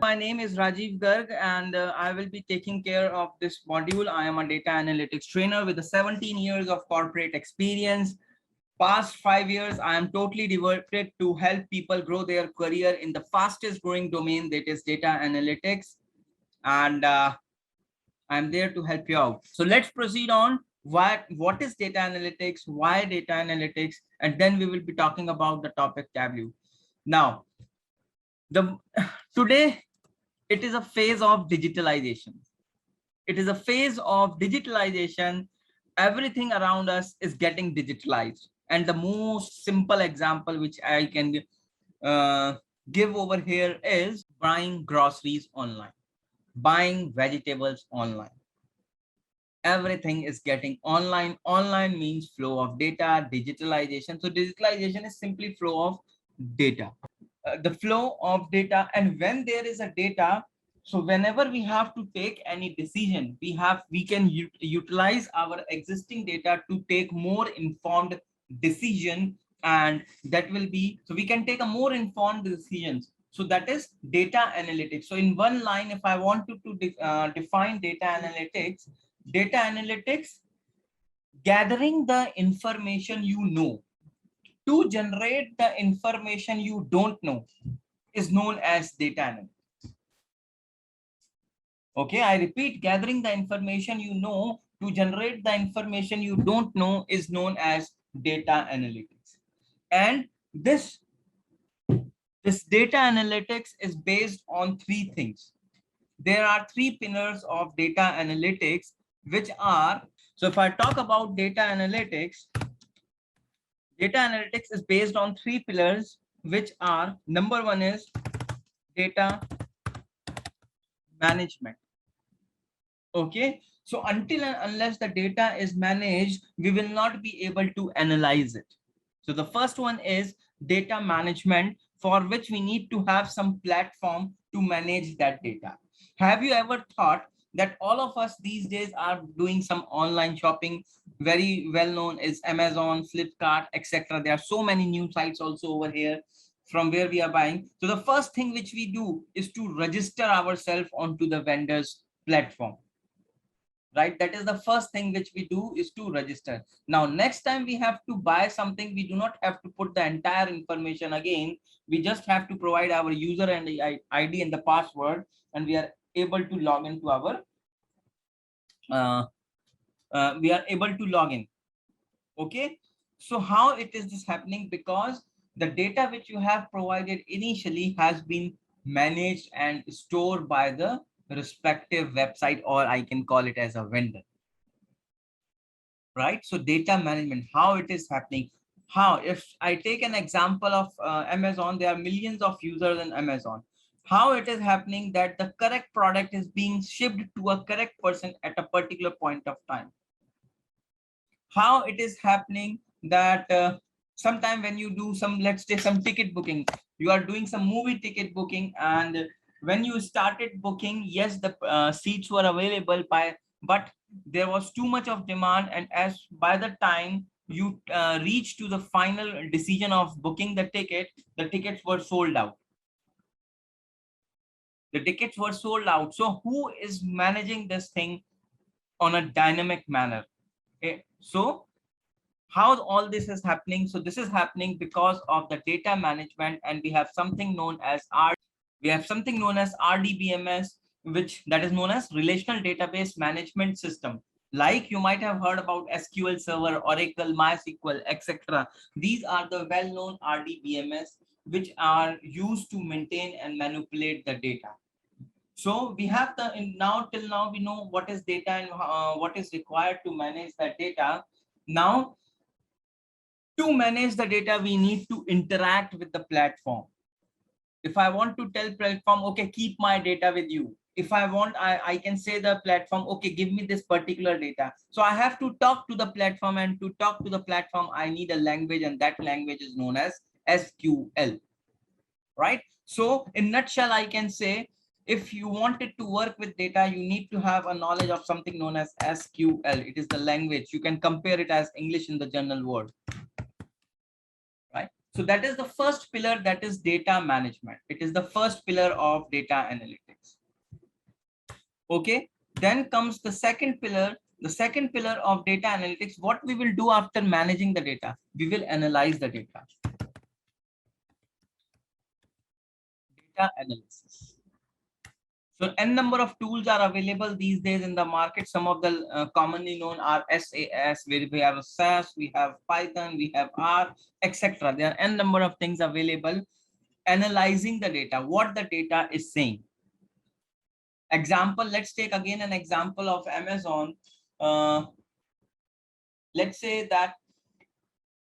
My name is Rajiv Garg and I will be taking care of this module. I am a data analytics trainer with 17 years of corporate experience. Past 5 years, I am totally devoted to help people grow their career in the fastest growing domain, that is data analytics. And I'm there to help you out. So let's proceed on. What is data analytics? Why data analytics? And then we will be talking about the topic tableau. Now, today it is a phase of digitalization. It is a phase of digitalization. Everything around us is getting digitalized. And the most simple example which I can give over here is buying groceries online, buying vegetables online. Everything is getting online. Online means flow of data, digitalization. So digitalization is simply flow of data. The flow of data, and when there is a data, so whenever we have to take any decision, we can utilize our existing data to take more informed decision, and that will be, so we can take a more informed decisions. So that is data analytics. So in one line, if I wanted to define data analytics, gathering the information you know to generate the information you don't know is known as data analytics. Okay, I repeat, gathering the information you know to generate the information you don't know is known as data analytics. And this data analytics is based on three things. There are three pillars of data analytics, which are, so if I talk about data analytics is based on three pillars, which are, number one is data management. Okay, so until and unless the data is managed, we will not be able to analyze it. So the first one is data management, for which we need to have some platform to manage that data. Have you ever thought that all of us these days are doing some online shopping? Very well known is Amazon, Flipkart, etc. There are so many new sites also over here from where we are buying. So the first thing which we do is to register ourselves onto the vendor's platform, right? That is the first thing which we do, is to register. Now next time we have to buy something, we do not have to put the entire information again. We just have to provide our user and the ID and the password, and we are able to log into our we are able to log in. Okay, so how it is this happening? Because the data which you have provided initially has been managed and stored by the respective website, or I can call it as a vendor, right? So data management, how it is happening. How, if I take an example of Amazon, there are millions of users in Amazon. How it is happening that the correct product is being shipped to a correct person at a particular point of time? How it is happening that sometime when you do some, let's say some ticket booking, you are doing some movie ticket booking, and when you started booking, yes, the seats were available but there was too much of demand, and as by the time you reach to the final decision of booking the ticket, the tickets were sold out. So who is managing this thing on a dynamic manner? Okay, so how all this is happening? So this is happening because of the data management, and we have something known as RDBMS, which that is known as Relational Database Management System. Like you might have heard about SQL Server, Oracle, MySQL, etc. These are the well-known RDBMS which are used to maintain and manipulate the data. So we have till now we know what is data and what is required to manage that data. Now, to manage the data, we need to interact with the platform. If I want to tell platform, okay, keep my data with you. If I want, I can say the platform, okay, give me this particular data. So I have to talk to the platform, and to talk to the platform, I need a language, and that language is known as SQL, right? So in nutshell, I can say, if you wanted to work with data, you need to have a knowledge of something known as SQL. It is the language. You can compare it as English in the general word, right? So that is the first pillar, that is data management. It is the first pillar of data analytics. Okay, then comes the second pillar. The second pillar of data analytics, what we will do after managing the data, we will analyze the data. Data analysis. So n number of tools are available these days in the market. Some of the commonly known are SAS, where we have SAS, we have Python, we have R, etc. There are n number of things available. Analyzing the data, what the data is saying. Example, let's take again an example of Amazon. Let's say that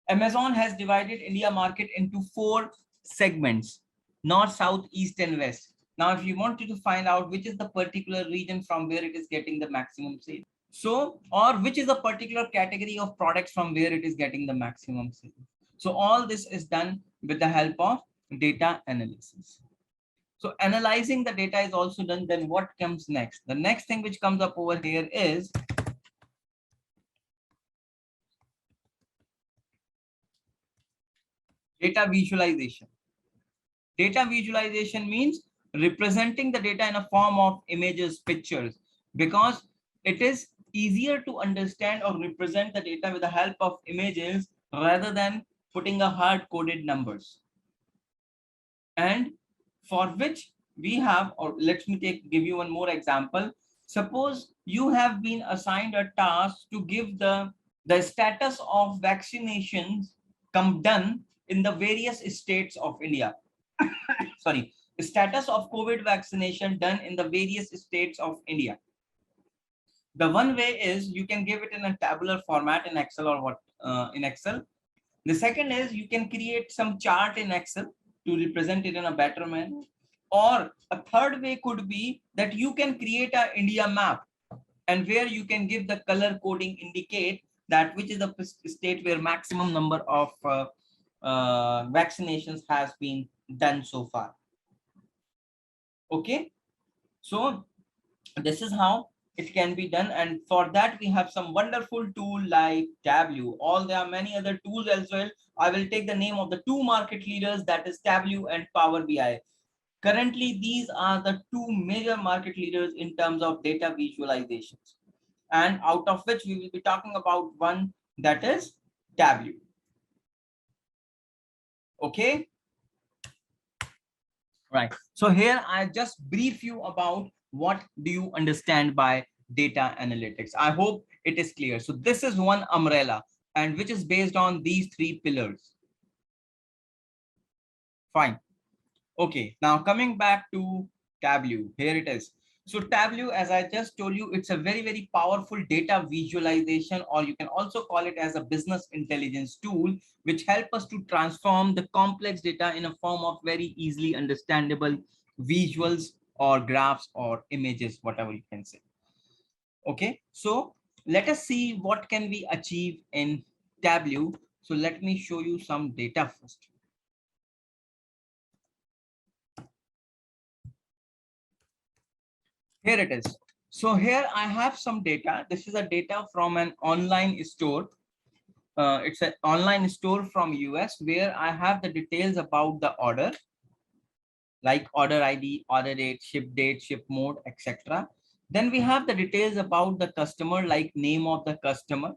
Amazon has divided India market into 4 segments: north, south, east, and west. Now, if you wanted to find out which is the particular region from where it is getting the maximum sale, so, or which is a particular category of products from where it is getting the maximum sale. So all this is done with the help of data analysis. So analyzing the data is also done. Then what comes next? The next thing which comes up over here is data visualization. Data visualization means representing the data in a form of images, pictures, because it is easier to understand or represent the data with the help of images rather than putting a hard-coded numbers. And for which we have, or let me give you one more example. Suppose you have been assigned a task to give the status of vaccinations done in the various states of India. Sorry, status of COVID vaccination done in the various states of India. The one way is you can give it in a tabular format in Excel or what in Excel. The second is you can create some chart in Excel to represent it in a better manner. Or a third way could be that you can create an India map, and where you can give the color coding indicate that which is the state where maximum number of vaccinations has been done so far. Okay, so this is how it can be done, and for that we have some wonderful tool like Tableau. There are many other tools as well. I will take the name of the 2 market leaders, that is Tableau and Power BI. Currently, these are the 2 major market leaders in terms of data visualizations, and out of which we will be talking about one, that is Tableau. Okay, right. So here I just brief you about what do you understand by data analytics. I hope it is clear. So this is one umbrella, and which is based on these 3 pillars. Fine. Okay, now coming back to Tableau, here it is. So Tableau, as I just told you, it's a very, very powerful data visualization, or you can also call it as a business intelligence tool, which help us to transform the complex data in a form of very easily understandable visuals or graphs or images, whatever you can say. Okay, so let us see what can we achieve in Tableau. So let me show you some data first. Here it is. So here I have some data. This is a data from an online store. It's an online store from US where I have the details about the order, like order ID, order date, ship mode, etc. Then we have the details about the customer, like name of the customer,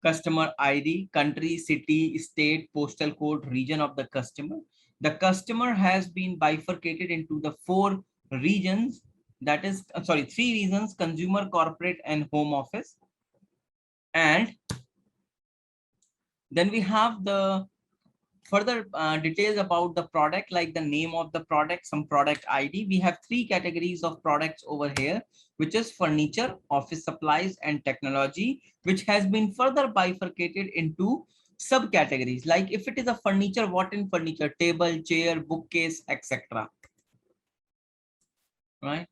customer ID, country, city, state, postal code, region of the customer. The customer has been bifurcated into the 4 regions, that is, sorry, 3 regions: consumer, corporate, and home office. And then we have the further details about the product, like the name of the product, some product ID. We have 3 categories of products over here, which is furniture, office supplies, and technology, which has been further bifurcated into subcategories. Like if it is a furniture, what in furniture? Table, chair, bookcase, etc. Right?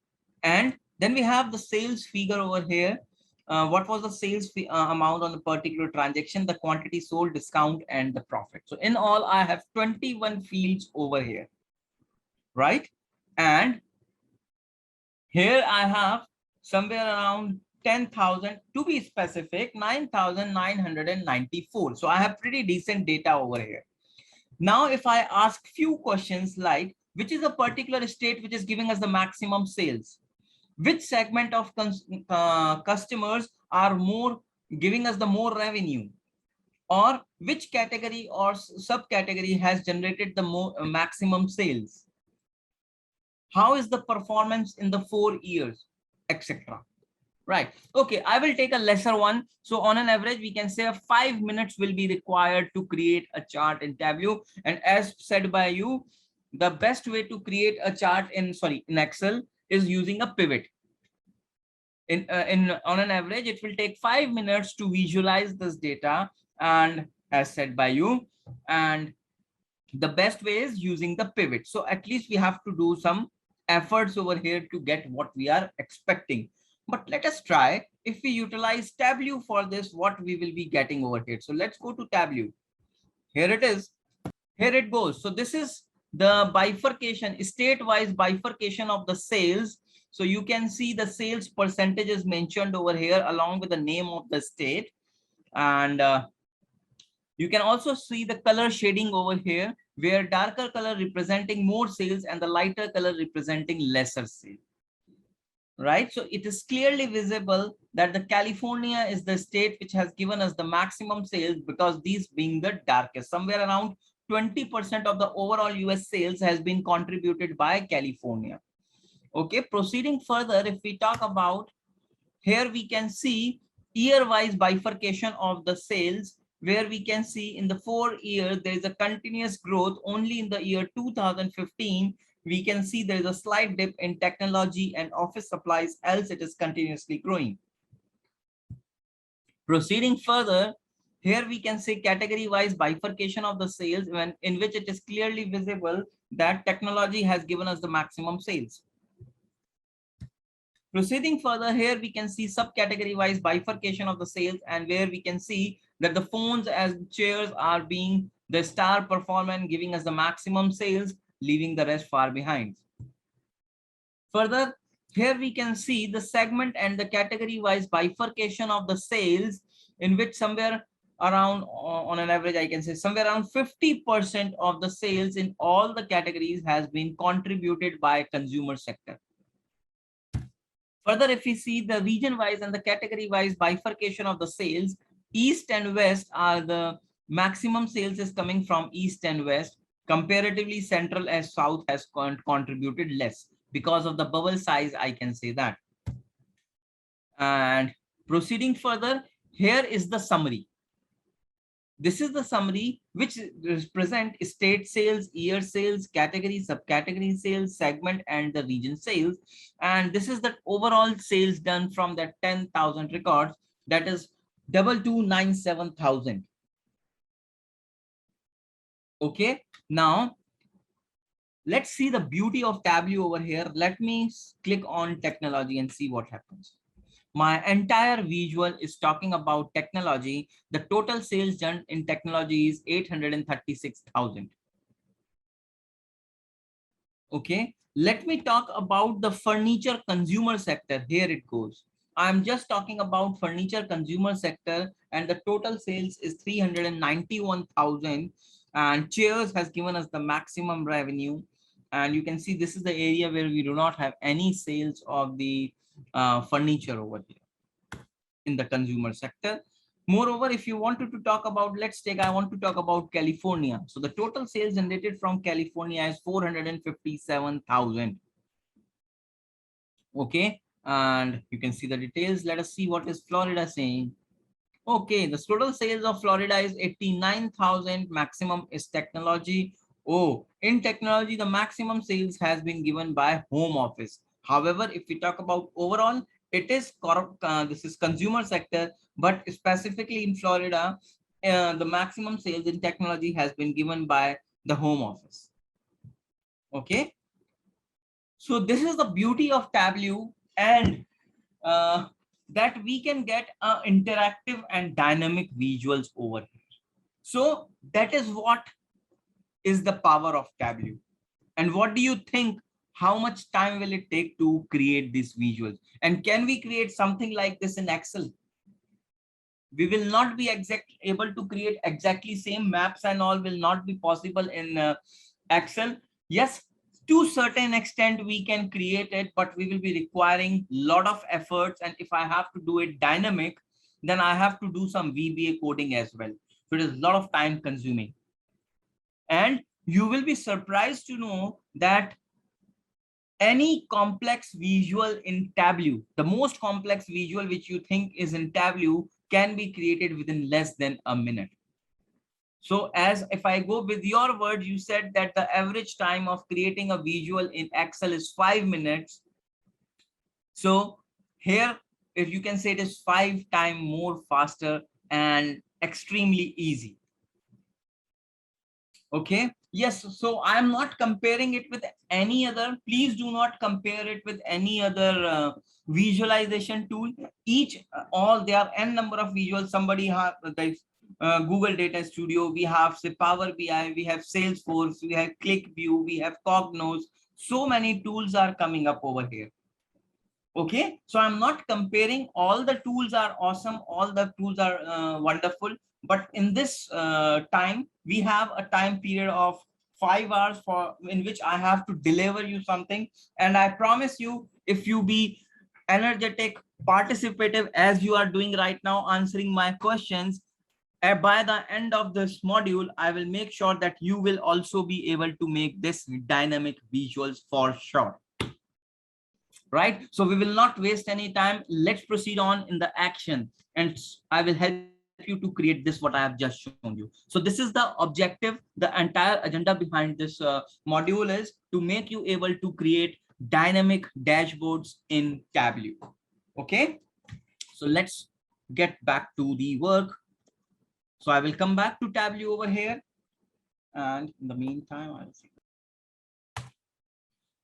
And then we have the sales figure over here. What was the sales amount on the particular transaction, the quantity sold, discount, and the profit. So in all, I have 21 fields over here, right? And here I have somewhere around 10,000, to be specific, 9,994. So I have pretty decent data over here. Now, if I ask few questions like, which is a particular state which is giving us the maximum sales? Which segment of customers are more giving us the more revenue? Or which category or subcategory has generated the more maximum sales? How is the performance in the 4 years, etc. Right. Okay, I will take a lesser one. So on an average, we can say 5 minutes will be required to create a chart in Tableau. And as said by you, the best way to create a chart in Excel is using a pivot. On an average, it will take 5 minutes to visualize this data, and as said by you, and the best way is using the pivot. So at least we have to do some efforts over here to get what we are expecting. But let us try. If we utilize Tableau for this, what we will be getting over here. So let's go to Tableau. Here it is. Here it goes. So this is the bifurcation, state-wise bifurcation of the sales. So you can see the sales percentages mentioned over here along with the name of the state. And you can also see the color shading over here, where darker color representing more sales and the lighter color representing lesser sales. Right, so it is clearly visible that the California is the state which has given us the maximum sales, because these being the darkest, somewhere around 20% of the overall US sales has been contributed by California. Okay, proceeding further, if we talk about here, we can see year-wise bifurcation of the sales, where we can see in the 4 years there is a continuous growth. Only in the year 2015 we can see there is a slight dip in technology and office supplies, else it is continuously growing. Proceeding further, here we can see category-wise bifurcation of the sales, in which it is clearly visible that technology has given us the maximum sales. Proceeding further, here we can see subcategory-wise bifurcation of the sales, and where we can see that the phones and chairs are being the star performer, giving us the maximum sales, leaving the rest far behind. Further, here we can see the segment and the category-wise bifurcation of the sales, in which somewhere around, on an average, I can say somewhere around 50% of the sales in all the categories has been contributed by consumer sector. Further, if we see the region-wise and the category-wise bifurcation of the sales, East and West are the maximum sales is coming from East and West. Comparatively, Central and South has contributed less because of the bubble size, I can say that. And proceeding further, here is the summary. This is the summary which represent state sales, year sales, category, subcategory sales, segment, and the region sales. And this is the overall sales done from that 10,000 records, that is 2297,000. Okay, now let's see the beauty of Tableau over here. Let me click on technology and see what happens. My entire visual is talking about technology. The total sales done in technology is 836,000. Okay, let me talk about the furniture consumer sector. Here it goes. I'm just talking about furniture consumer sector, and the total sales is 391,000, and chairs has given us the maximum revenue. And you can see this is the area where we do not have any sales of the furniture over here in the consumer sector. Moreover, if you wanted to talk about, I want to talk about California. So the total sales generated from California is 457,000. Okay, and you can see the details. Let us see what is Florida saying. Okay, the total sales of Florida is 89,000. Maximum is technology. Oh, in technology, the maximum sales has been given by home office. However, if we talk about overall, it is this is consumer sector, but specifically in Florida, the maximum sales in technology has been given by the home office. Okay, so this is the beauty of Tableau, and that we can get interactive and dynamic visuals over here. So that is what is the power of Tableau. And what do you think? How much time will it take to create these visuals? And can we create something like this in Excel? We will not be able to create exactly same maps, and all will not be possible in Excel. Yes, to certain extent we can create it, but we will be requiring lot of efforts. And if I have to do it dynamic, then I have to do some VBA coding as well. So it is a lot of time consuming. And you will be surprised to know that any complex visual in Tableau, the most complex visual which you think is in Tableau, can be created within less than a minute. So as if I go with your word, you said that the average time of creating a visual in Excel is 5 minutes. So here, if you can say, it is 5 times more faster and extremely easy. Okay. Yes. So I am not comparing it with any other. Please do not compare it with any other visualization tool. All there are n number of visuals. Somebody have Google Data Studio. We have say Power BI. We have Salesforce. We have ClickView. We have Cognos. So many tools are coming up over here. Okay, so I'm not comparing. All the tools are awesome, all the tools are wonderful, but in this time we have a time period of 5 hours for in which I have to deliver you something. And I promise you, if you be energetic, participative as you are doing right now, answering my questions, by the end of this module, I will make sure that you will also be able to make this dynamic visuals for sure. Right, so we will not waste any time. Let's proceed on in the action, and I will help you to create this what I have just shown you. So this is the objective. The entire agenda behind this module is to make you able to create dynamic dashboards in Tableau. Okay, so let's get back to the work. So I will come back to Tableau over here, and in the meantime I'll see.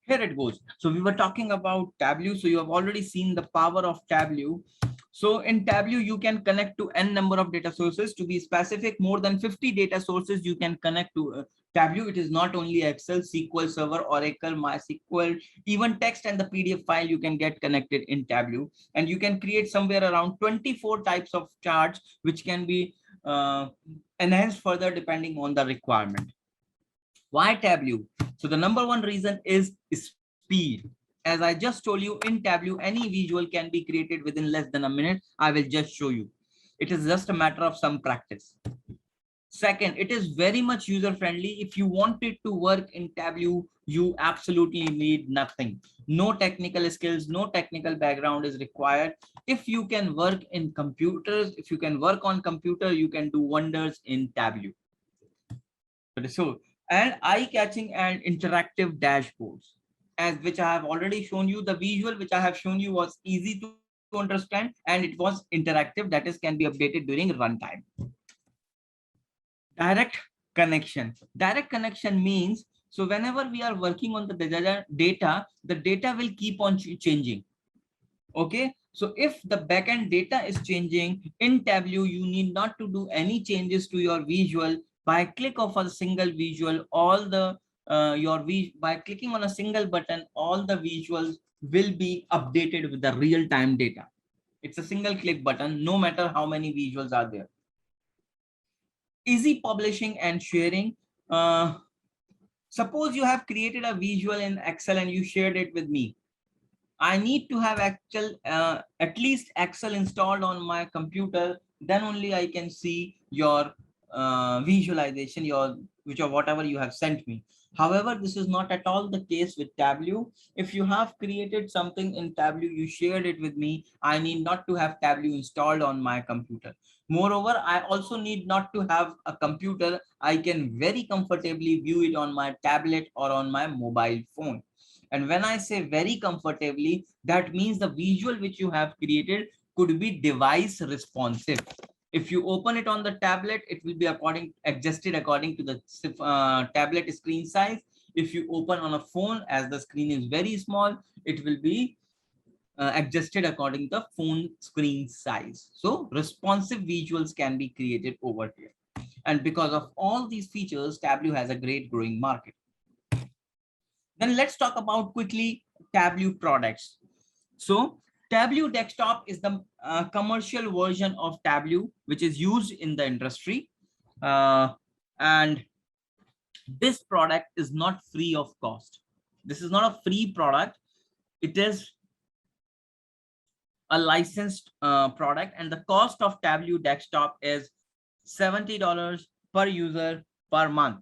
Here it goes. So we were talking about Tableau. So you have already seen the power of Tableau. So in Tableau, you can connect to n number of data sources. To be specific, more than 50 data sources you can connect to Tableau. It is not only Excel, SQL Server, Oracle, MySQL, even text and the PDF file you can get connected in Tableau. And you can create somewhere around 24 types of charts, which can be enhanced further depending on the requirement. Why Tableau? So the number one reason is speed. As I just told you, in Tableau, any visual can be created within less than a minute. I will just show you. It is just a matter of some practice. Second, it is very much user friendly. If you want it to work in Tableau, you absolutely need nothing. No technical skills, no technical background is required. If you can work in computers, if you can work on computer, you can do wonders in Tableau. So, and eye-catching and interactive dashboards, as which I have already shown you. The visual which I have shown you was easy to understand, and it was interactive, that is can be updated during runtime. Direct connection. Direct connection means, so whenever we are working on the data, the data will keep on changing. Okay, so if the backend data is changing in Tableau, you need not to do any changes to your visual. By click of a single visual, all the by clicking on a single button, all the visuals will be updated with the real-time data. It's a single click button, no matter how many visuals are there. Easy publishing and sharing. Suppose you have created a visual in Excel and you shared it with me. I need to have at least Excel installed on my computer. Then only I can see your visualization, whatever you have sent me. However, this is not at all the case with Tableau. If you have created something in Tableau, you shared it with me, I need not to have Tableau installed on my computer. Moreover, I also need not to have a computer. I can very comfortably view it on my tablet or on my mobile phone. And when I say very comfortably, that means the visual which you have created could be device responsive. If you open it on the tablet, it will be adjusted according to the tablet screen size. If you open on a phone, as the screen is very small, it will be adjusted according to the phone screen size. So responsive visuals can be created over here. And because of all these features, Tableau has a great growing market. Then let's talk about quickly Tableau products. So Tableau Desktop is the commercial version of Tableau, which is used in the industry. And this product is not free of cost. This is not a free product. It is a licensed product, and the cost of Tableau Desktop is $70 per user per month.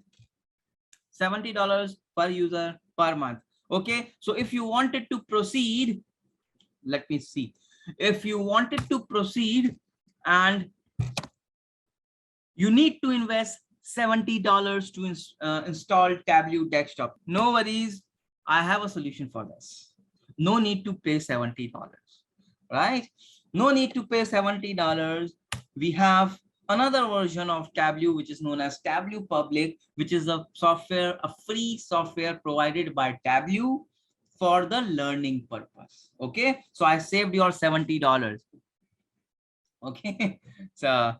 $70 per user per month. Okay, so if you wanted to proceed, let me see. If you wanted to proceed and you need to invest $70 to install Tableau Desktop, no worries, I have a solution for this. No need to pay $70, right? No need to pay $70. We have another version of Tableau, which is known as Tableau Public, which is a software, a free software provided by Tableau for the learning purpose. Okay, so I saved your $70. Okay, so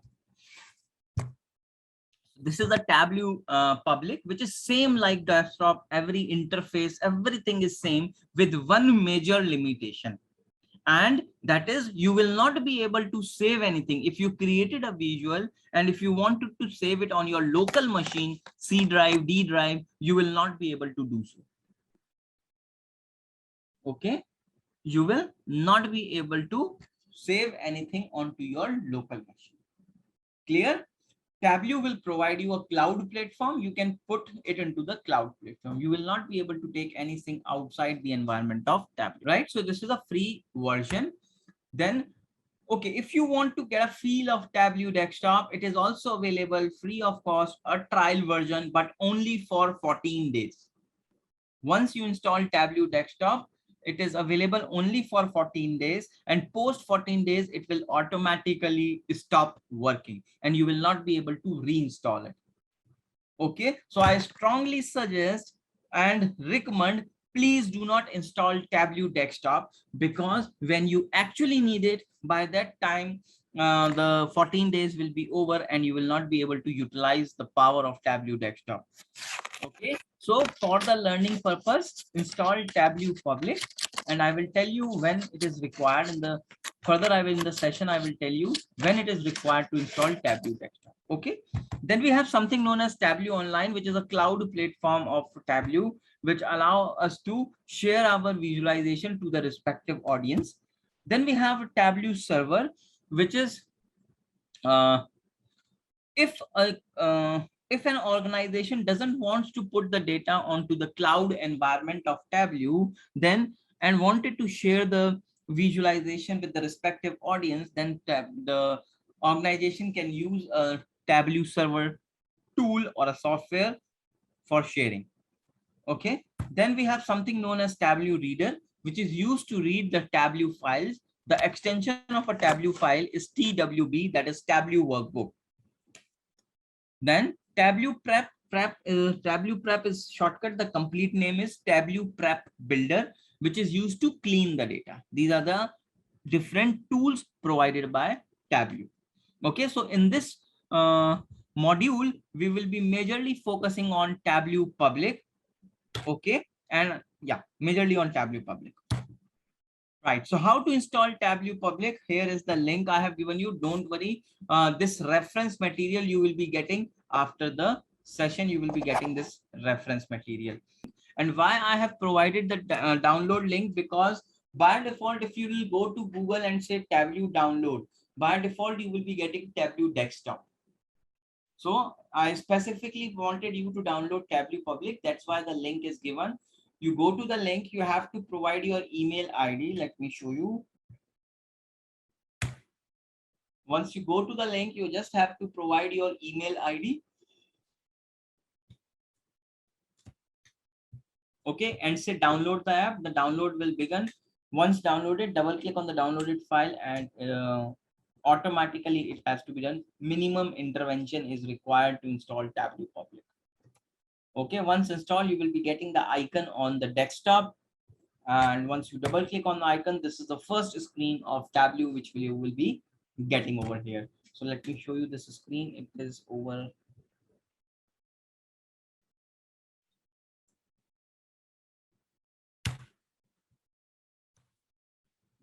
this is a Tableau Public, which is same like desktop. Every interface, everything is same with one major limitation. And that is, you will not be able to save anything. If you created a visual and if you wanted to save it on your local machine, C drive, D drive, you will not be able to do so. Okay, you will not be able to save anything onto your local machine. Clear? Tableau will provide you a cloud platform. You can put it into the cloud platform. You will not be able to take anything outside the environment of Tableau, right? So this is a free version. Then, okay, if you want to get a feel of Tableau Desktop, it is also available free of cost, a trial version, but only for 14 days. Once you install Tableau Desktop, it is available only for 14 days, and post 14 days, it will automatically stop working and you will not be able to reinstall it. Okay, so I strongly suggest and recommend, please do not install Tableau Desktop, because when you actually need it, by that time, the 14 days will be over and you will not be able to utilize the power of Tableau Desktop. Okay, so for the learning purpose, install Tableau Public, and I will tell you when it is required. In the further, I will in the session, I will tell you when it is required to install Tableau Desktop. Okay, then we have something known as Tableau Online, which is a cloud platform of Tableau, which allow us to share our visualization to the respective audience. Then we have Tableau Server, which is uh, if a if an organization doesn't want to put the data onto the cloud environment of Tableau, then and wanted to share the visualization with the respective audience, then the organization can use a Tableau server tool or a software for sharing. Okay, then we have something known as Tableau Reader, which is used to read the Tableau files. The extension of a Tableau file is TWB, that is Tableau Workbook. Then Tableau Tableau Prep is shortcut. The complete name is Tableau Prep Builder, which is used to clean the data. These are the different tools provided by Tableau. Okay, so in this module, we will be majorly focusing on Tableau Public. Okay, and yeah, majorly on Tableau Public. Right, so how to install Tableau Public? Here is the link I have given you. Don't worry, this reference material you will be getting after the session. You will be getting this reference material. And why I have provided the download link, because by default, if you will go to Google and say Tableau download, by default you will be getting Tableau Desktop. So I specifically wanted you to download Tableau Public. That's why the link is given. You go to the link, you have to provide your email ID. Let me show you. Once you go to the link, you just have to provide your email ID. Okay, and say download the app. The download will begin. Once downloaded, double click on the downloaded file and automatically it has to be done. Minimum intervention is required to install Tableau Public. Okay, once installed, you will be getting the icon on the desktop. And once you double click on the icon, this is the first screen of Tableau, which you will be getting over here. So let me show you this screen. It is over.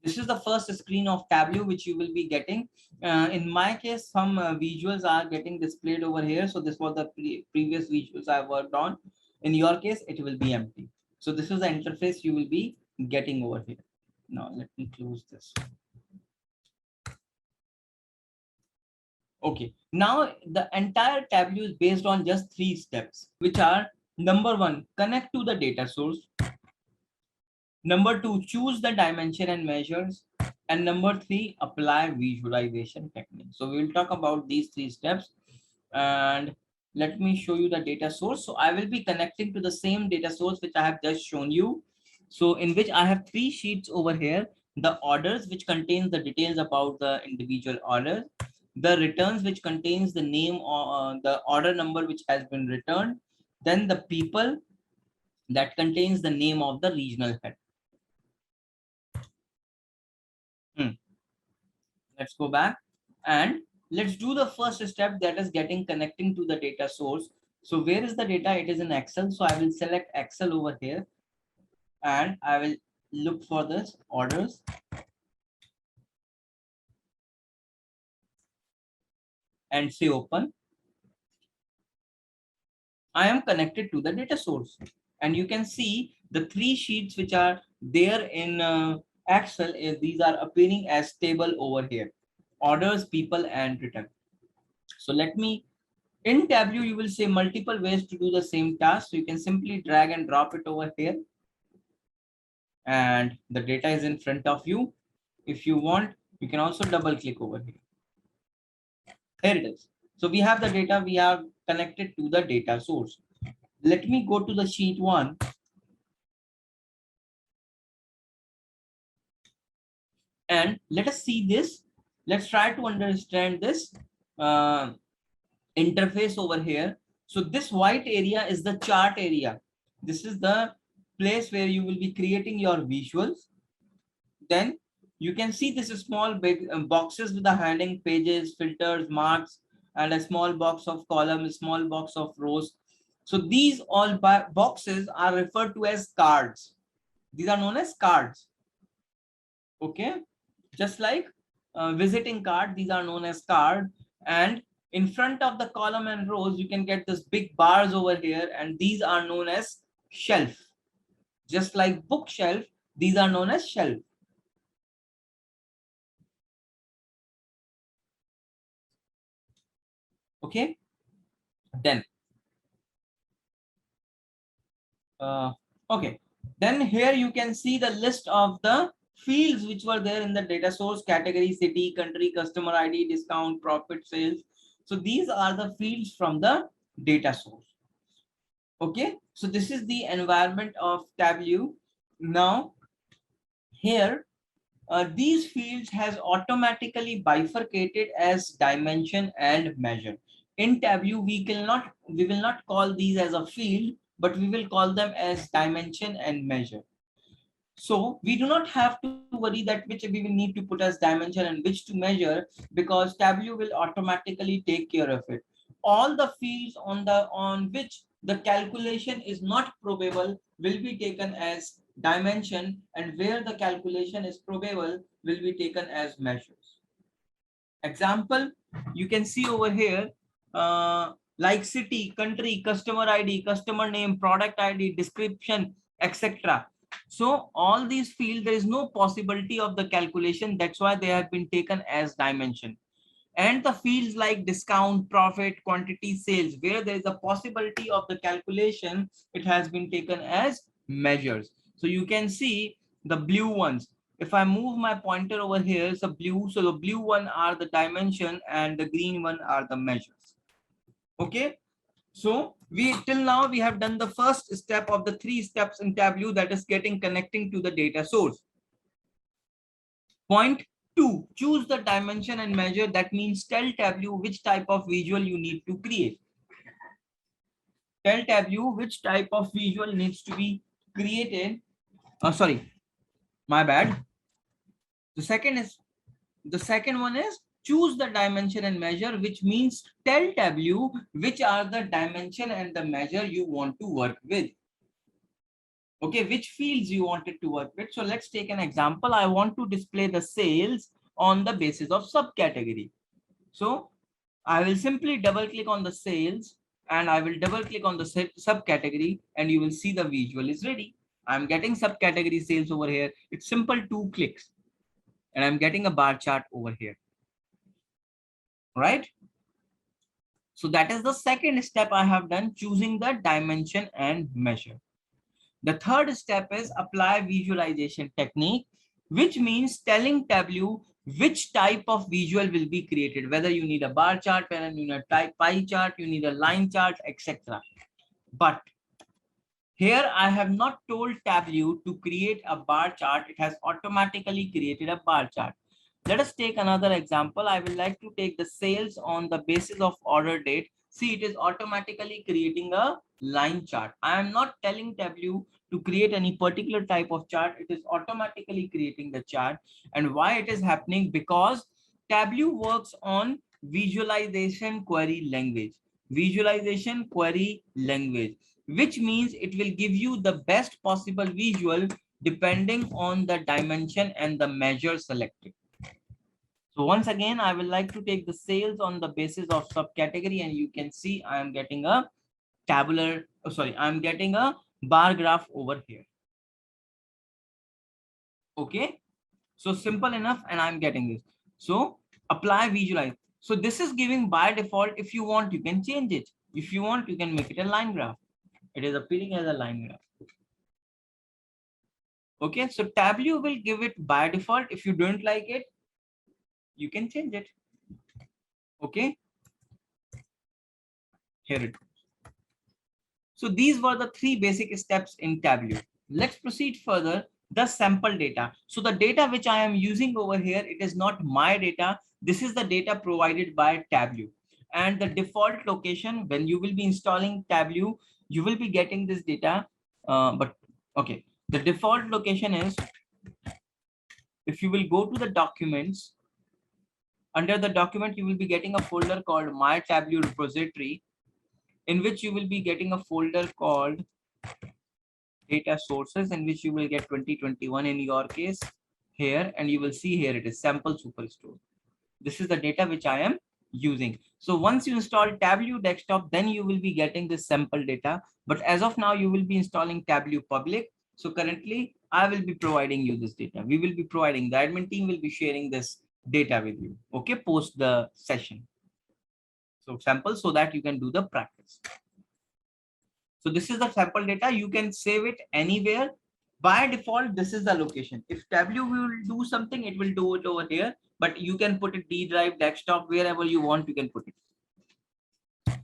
This is the first screen of Tableau which you will be getting. In my case, some visuals are getting displayed over here. So this was the previous visuals I worked on. In your case, it will be empty. So this is the interface you will be getting over here. Now let me close this. Okay, now the entire Tableau is based on just 3 steps, which are: number 1, connect to the data source; number 2, choose the dimension and measures; and number 3, apply visualization technique. So we will talk about these 3 steps, and let me show you the data source. So I will be connecting to the same data source which I have just shown you. So in which I have 3 sheets over here: the orders, which contains the details about the individual orders; the returns, which contains the name or the order number which has been returned; then the people, that contains the name of the regional head. Let's go back and let's do the first step, that is getting connecting to the data source. So where is the data? It is in Excel. So I will select Excel over here and I will look for this orders. And say open. I am connected to the data source, and you can see the 3 sheets which are there in Excel. These are appearing as table over here: orders, people, and return. So let me, in Tableau, you will see multiple ways to do the same task. So you can simply drag and drop it over here, and the data is in front of you. If you want, you can also double click over here. Here it is. So we have the data, we have connected to the data source. Let me go to the sheet 1. And let us see this. Let's try to understand this interface over here. So this white area is the chart area. This is the place where you will be creating your visuals. Then you can see this small big boxes with the heading, pages, filters, marks, and a small box of columns, small box of rows. So these all boxes are referred to as cards. These are known as cards. Okay, just like visiting card, these are known as card. And in front of the column and rows, you can get this big bars over here, and these are known as shelf. Just like bookshelf, these are known as shelf. Okay, then okay, then here you can see the list of the fields which were there in the data source: category, city, country, customer ID, discount, profit, sales. So these are the fields from the data source. Okay, so this is the environment of Tableau. Now here these fields has automatically bifurcated as dimension and measure. In Tableau, we will not call these as a field, but we will call them as dimension and measure. So we do not have to worry that which we will need to put as dimension and which to measure, because Tableau will automatically take care of it. All the fields on which the calculation is not probable will be taken as dimension, and where the calculation is probable will be taken as measures. Example, you can see over here, like city, country, customer ID, customer name, product ID, description, etc. So all these fields, there is no possibility of the calculation. That's why they have been taken as dimension. And the fields like discount, profit, quantity, sales, where there is a possibility of the calculation, it has been taken as measures. So you can see the blue ones. If I move my pointer over here, it's a blue. So the blue one are the dimension and the green one are the measures. Okay. So we till now we have done the first step of the 3 steps in Tableau, that is getting connecting to the data source. Point 2, choose the dimension and measure. That means tell Tableau which type of visual you need to create. Tell Tableau which type of visual needs to be created. Sorry, my bad. The second one is choose the dimension and measure, which means tell Tableau which are the dimension and the measure you want to work with. Okay, which fields you wanted to work with. So let's take an example. I want to display the sales on the basis of subcategory. So I will simply double click on the sales and I will double click on the subcategory and you will see the visual is ready. I'm getting subcategory sales over here. It's simple 2 clicks and I'm getting a bar chart over here, right? So that is the second step I have done, choosing the dimension and measure. The third step is apply visualization technique, which means telling Tableau which type of visual will be created, whether you need a bar chart, whether you need a type pie chart, you need a line chart, etc. But here I have not told Tableau to create a bar chart. It has automatically created a bar chart. Let us take another example. I will like to take the sales on the basis of order date. See, it is automatically creating a line chart. I am not telling Tableau to create any particular type of chart. It is automatically creating the chart. And why it is happening? Because Tableau works on visualization query language. Visualization query language, which means it will give you the best possible visual depending on the dimension and the measure selected. So once again, I will like to take the sales on the basis of subcategory and you can see I am getting a tabular, I'm getting a bar graph over here. Okay, so simple enough and I'm getting this. So apply visualize. So this is giving by default. If you want, you can change it. If you want, you can make it a line graph. It is appearing as a line graph. Okay, so Tableau will give it by default. If you don't like it, you can change it. Okay, here it is. So these were the 3 basic steps in Tableau. Let's proceed further. The sample data. So the data which I am using over here, it is not my data. This is the data provided by Tableau. And the default location, when you will be installing Tableau, you will be getting this data. But okay, the default location is, if you will go to the documents, under the document, you will be getting a folder called My Tableau Repository, in which you will be getting a folder called Data Sources, in which you will get 2021 in your case here, and you will see here it is Sample Superstore. This is the data which I am using. So once you install Tableau Desktop, then you will be getting this sample data. But as of now, you will be installing Tableau Public. So currently, I will be providing you this data. We will be providing, the admin team will be sharing this data with you, okay, post the session. So sample, so that you can do the practice. So this is the sample data. You can save it anywhere. By default, this is the location. If Tableau will do something, it will do it over here, but you can put it D drive, desktop, wherever you want, you can put it.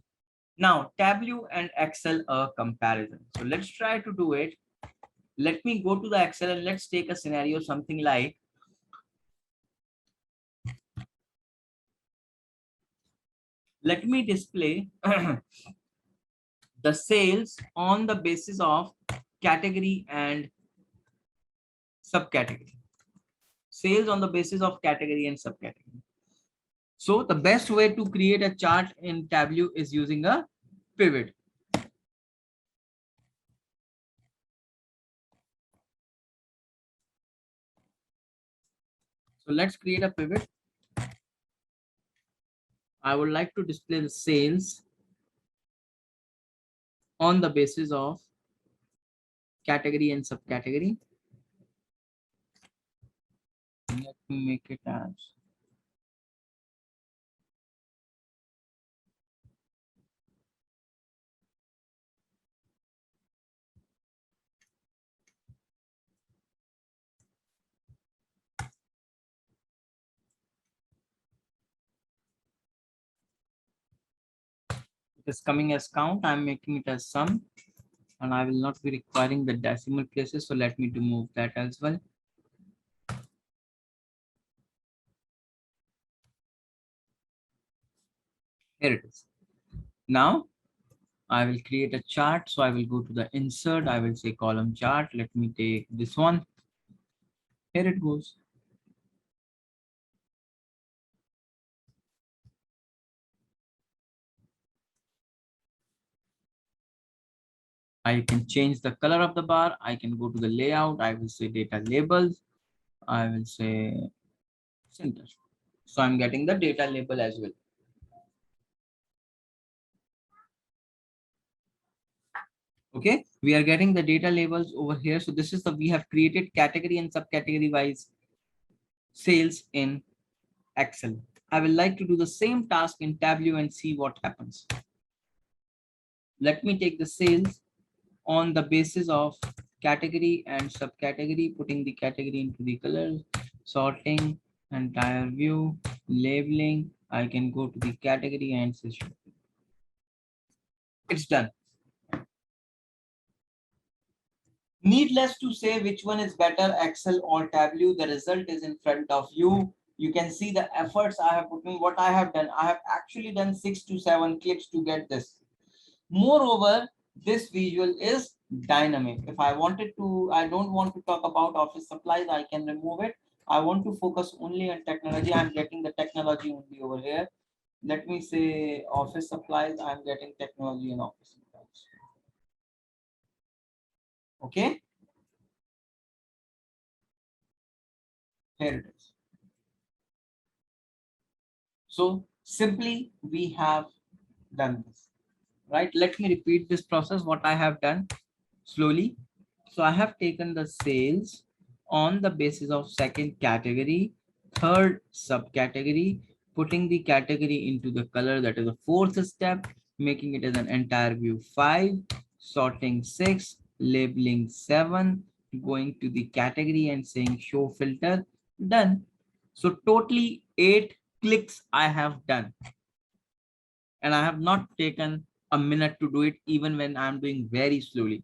Now, Tableau and Excel a comparison. So let's try to do it. Let me go to the Excel and let's take a scenario, something like, let me display the sales on the basis of category and subcategory. Sales on the basis of category and subcategory. So the best way to create a chart in Tableau is using a pivot. So let's create a pivot. I would like to display the sales on the basis of category and subcategory. Let me make it as it is coming as count. I'm making it as sum, and I will not be requiring the decimal places. So let me remove that as well. Here it is. Now I will create a chart. So I will go to the insert. I will say column chart. Let me take this one. Here it goes. I can change the color of the bar. I can go to the layout. I will say data labels. I will say center. So I'm getting the data label as well. Okay, we are getting the data labels over here. So this is the, we have created category and subcategory wise sales in Excel. I will like to do the same task in Tableau and see what happens. Let me take the sales on the basis of category and subcategory, putting the category into the colors, sorting, entire view, labeling. I can go to the category and say it's done. Needless to say which one is better, Excel or Tableau. The result is in front of you. You can see the efforts I have put in. What I have done, I have actually done 6 to 7 clicks to get this. Moreover, this visual is dynamic. If I wanted to, I don't want to talk about office supplies, I can remove it. I want to focus only on technology. I'm getting the technology only over here. Let me say office supplies. I'm getting technology in office supplies. Okay. Here it is. So simply we have done this, right? Let me repeat this process, what I have done slowly. So I have taken the sales on the basis of second category, third subcategory, putting the category into the color, that is the fourth step, making it as an entire view 5, sorting 6, labeling 7, going to the category and saying show filter, done. So totally 8 clicks I have done. And I have not taken a minute to do it, even when I'm doing very slowly.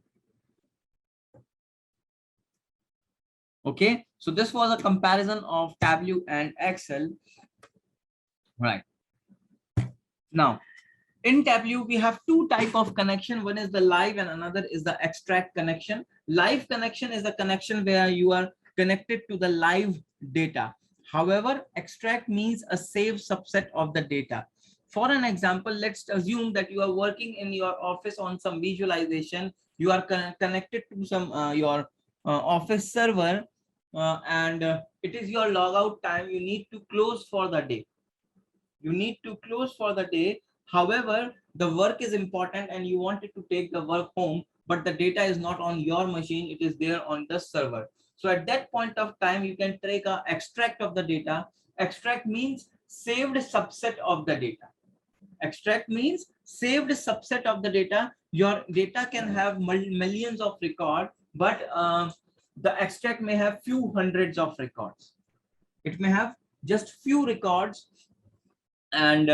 Okay, so this was a comparison of Tableau and Excel. Right. Now, in Tableau, we have two types of connection. One is the live and another is the extract connection. Live connection is a connection where you are connected to the live data. However, extract means a saved subset of the data. For an example, let's assume that you are working in your office on some visualization. You are connected to some your office server, and it is your logout time. You need to close for the day. You need to close for the day. However, the work is important and you wanted to take the work home, but the data is not on your machine, it is there on the server. So at that point of time, you can take an extract of the data. Extract means saved subset of the data. Extract means saved subset of the data. Your data can have millions of records, but the extract may have few hundreds of records. It may have just few records and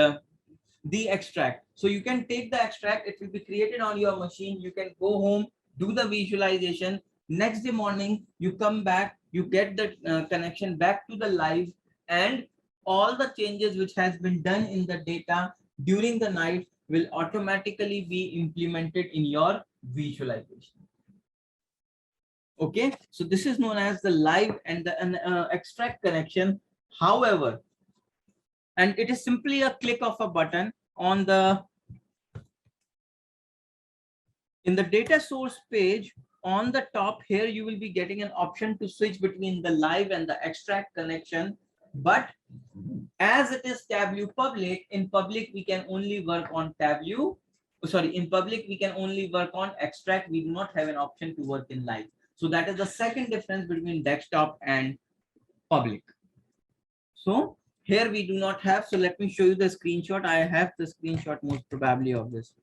the extract. So you can take the extract, it will be created on your machine. You can go home, do the visualization. Next day morning, you come back, you get the connection back to the live, and all the changes which has been done in the data during the night will automatically be implemented in your visualization. Okay, so this is known as the live and the extract connection. However, and it is simply a click of a button on the in the data source page. On the top here, you will be getting an option to switch between the live and the extract connection. But as it is Tableau public, in public we can only work on Tableau. Sorry, in public we can only work on extract. We do not have an option to work in live. So that is the second difference between desktop and public. So here we do not have. So let me show you the screenshot. I have the screenshot most probably of this.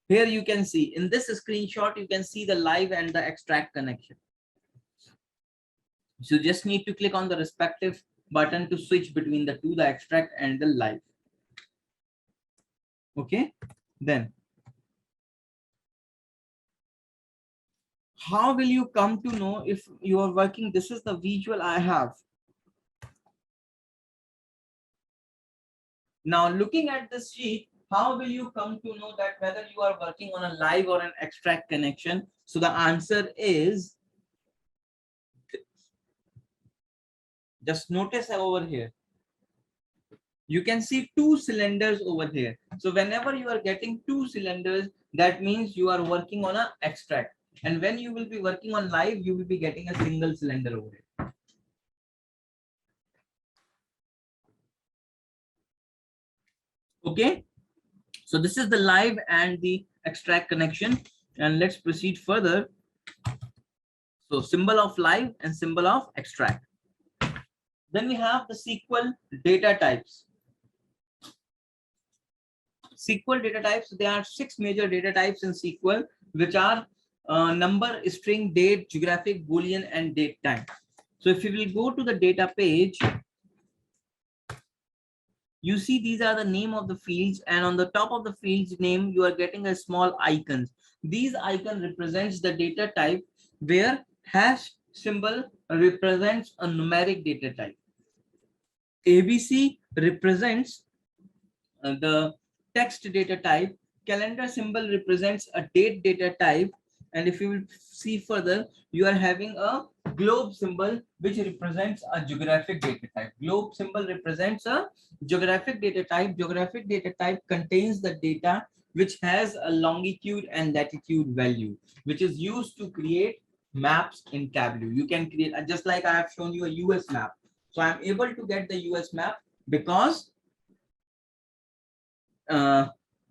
Here you can see in this screenshot, you can see the live and the extract connection. So you just need to click on the respective button to switch between the two, the extract and the live. Okay, then how will you come to know if you are working? This is the visual I have. Now looking at this sheet, how will you come to know that whether you are working on a live or an extract connection? So the answer is, just notice over here. You can see two cylinders over here. So whenever you are getting two cylinders, that means you are working on an extract. And when you will be working on live, you will be getting a single cylinder over here. Okay. So this is the live and the extract connection. And let's proceed further. So symbol of live and symbol of extract. Then we have the SQL data types. SQL data types, there are 6 major data types in SQL, which are number, string, date, geographic, Boolean, and date time. So if you will go to the data page, you see these are the name of the fields, and on the top of the field's name, you are getting a small icons. These icon represents the data type, where hash symbol represents a numeric data type. ABC represents the text data type. Calendar symbol represents a date data type. And if you will see further, you are having a globe symbol, which represents a geographic data type. Globe symbol represents a geographic data type. Geographic data type contains the data which has a longitude and latitude value, which is used to create maps in Tableau. You can create, just like I have shown you a US map. So I'm able to get the US map because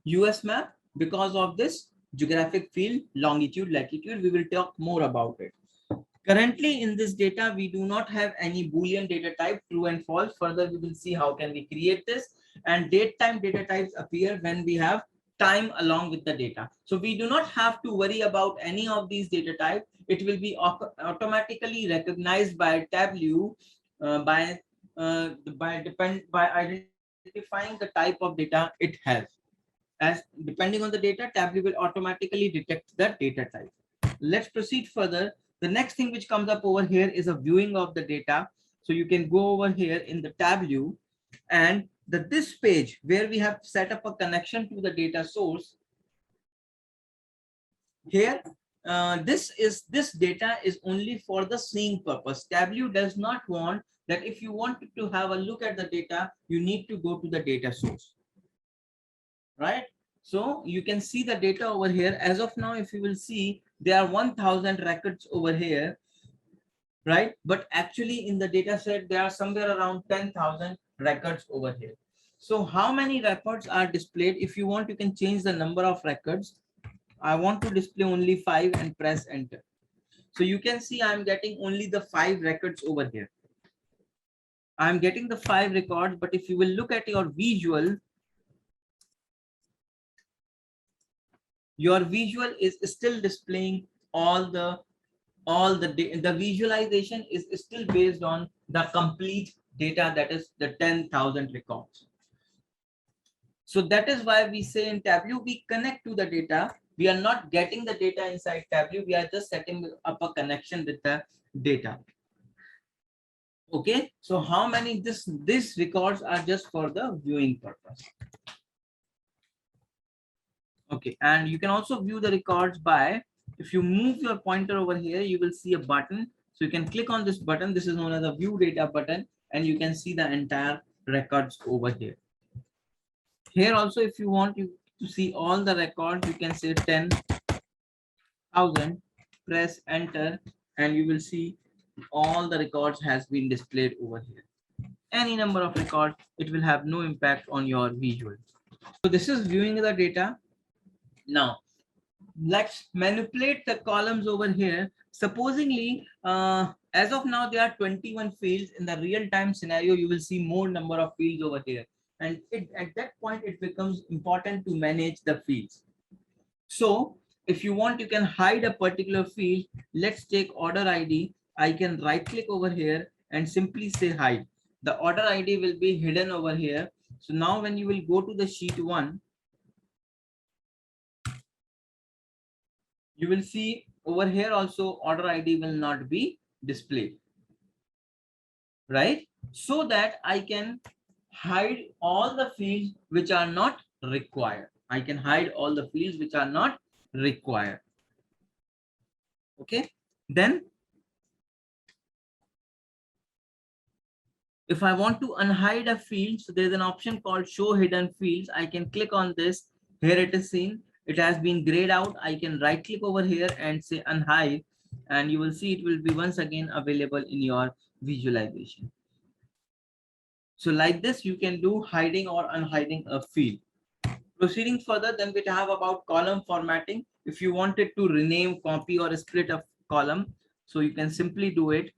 US map, because of this geographic field, longitude, latitude. We will talk more about it. Currently in this data, we do not have any Boolean data type, true and false. Further, we will see how can we create this. And date time data types appear when we have time along with the data. So we do not have to worry about any of these data types. It will be automatically recognized by Tableau by identifying the type of data it has. As depending on the data, Tableau will automatically detect the data type. Let's proceed further. The next thing which comes up over here is a viewing of the data. So you can go over here in the Tableau, and this page where we have set up a connection to the data source. Here, this data is only for the seeing purpose. Tableau does not want that if you want to have a look at the data, you need to go to the data source. Right? So you can see the data over here. As of now, if you will see, there are 1000 records over here, right? But actually in the data set, there are somewhere around 10,000 records over here. So how many records are displayed? If you want, you can change the number of records. I want to display only 5 and press enter. So you can see I'm getting only the 5 records over here. I'm getting the 5 records, but if you will look at your visual is still displaying the visualization is still based on the complete data, that is the 10,000 records. So that is why we say in Tableau we connect to the data. We are not getting the data inside Tableau, we are just setting up a connection with the data. Okay, so how many these records are just for the viewing purpose. Okay, and you can also view the records by, if you move your pointer over here, you will see a button. So you can click on this button. This is known as a view data button, and you can see the entire records over here. Here also, if you want to see all the records, you can say 10,000, press enter, and you will see all the records has been displayed over here. Any number of records, it will have no impact on your visual. So this is viewing the data. Now, let's manipulate the columns over here. Supposingly, as of now, there are 21 fields. In the real-time scenario, you will see more number of fields over here. And at that point, it becomes important to manage the fields. So if you want, you can hide a particular field. Let's take order ID. I can right click over here and simply say hide. The order ID will be hidden over here. So now when you will go to the sheet 1, you will see over here also order ID will not be displayed, right? So that I can hide all the fields which are not required. I can hide all the fields which are not required. Okay, then If I want to unhide a field, so there's an option called show hidden fields. I can click on this. Here it is seen. It has been grayed out. I can right click over here and say unhide, and you will see it will be once again available in your visualization. So like this, you can do hiding or unhiding a field. Proceeding further, then we have about column formatting. If you wanted to rename, copy, or split a column, so you can simply do it.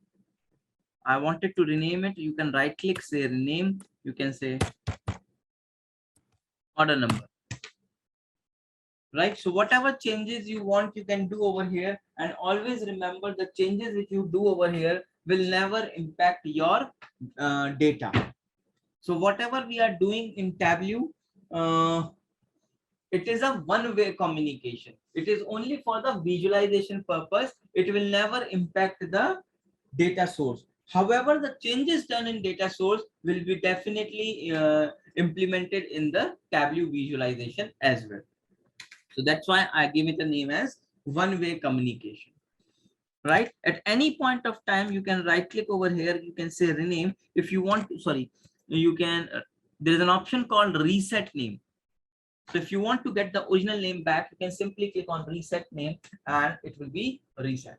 I wanted to rename it. You can right click, say rename. You can say order number, right? So whatever changes you want, you can do over here. And always remember, the changes which you do over here will never impact your data. So whatever we are doing in Tableau, it is a one-way communication. It is only for the visualization purpose. It will never impact the data source. However, the changes done in data source will be definitely implemented in the Tableau visualization as well. So that's why I give it a name as one-way communication, right? At any point of time, you can right click over here. You can say rename. If you want to, sorry, you can, there's an option called reset name. So if you want to get the original name back, you can simply click on reset name and it will be reset.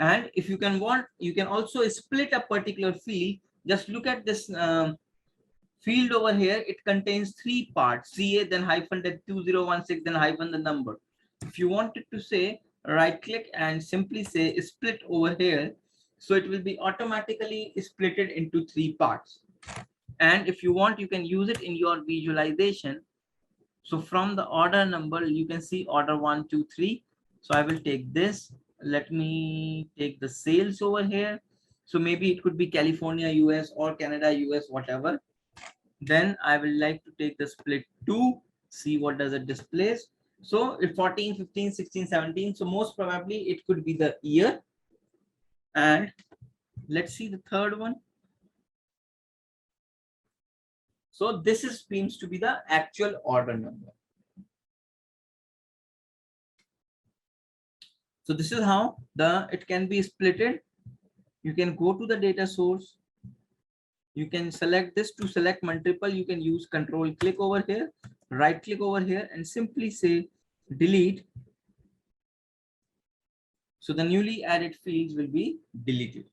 And if you can want, you can also split a particular field. Just look at this field over here. It contains three parts: CA, then hyphen, then 2016, then hyphen the number. If you wanted to say right click and simply say split over here, so it will be automatically splitted into three parts. And if you want, you can use it in your visualization. So from the order number, you can see order 1, 2, 3. So I will take this. Let me take the sales over here. So maybe it could be California, US, or Canada, US, whatever. Then I will like to take the split 2, see what does it displays. So if 14, 15, 16, 17. So most probably it could be the year. And let's see the third one. So this is seems to be the actual order number. So this is how it can be splitted. You can go to the data source. You can select this. To select multiple, you can use control click over here, right click over here, and simply say delete. So the newly added fields will be deleted.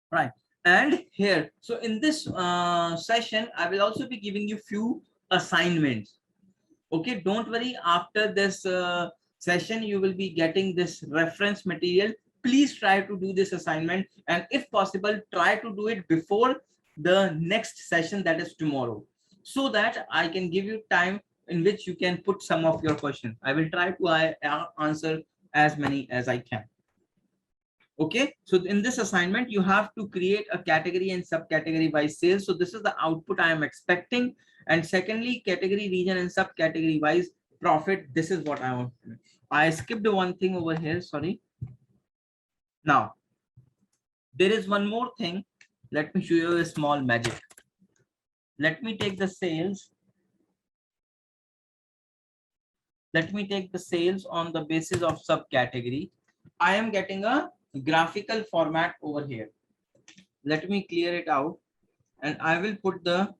Right. And here, so in this session, I will also be giving you few assignments. Okay, don't worry. After this session, you will be getting this reference material. Please try to do this assignment, and if possible, try to do it before the next session, that is tomorrow, so that I can give you time in which you can put some of your questions. I will try to answer as many as I can. Okay, so in this assignment, you have to create a category and subcategory by sales. So this is the output I am expecting. And secondly, category, region, and subcategory wise profit. This is what I want. I skipped one thing over here. Sorry. Now, there is one more thing. Let me show you a small magic. Let me take the sales. Let me take the sales on the basis of subcategory. I am getting a graphical format over here. Let me clear it out, and I will put the,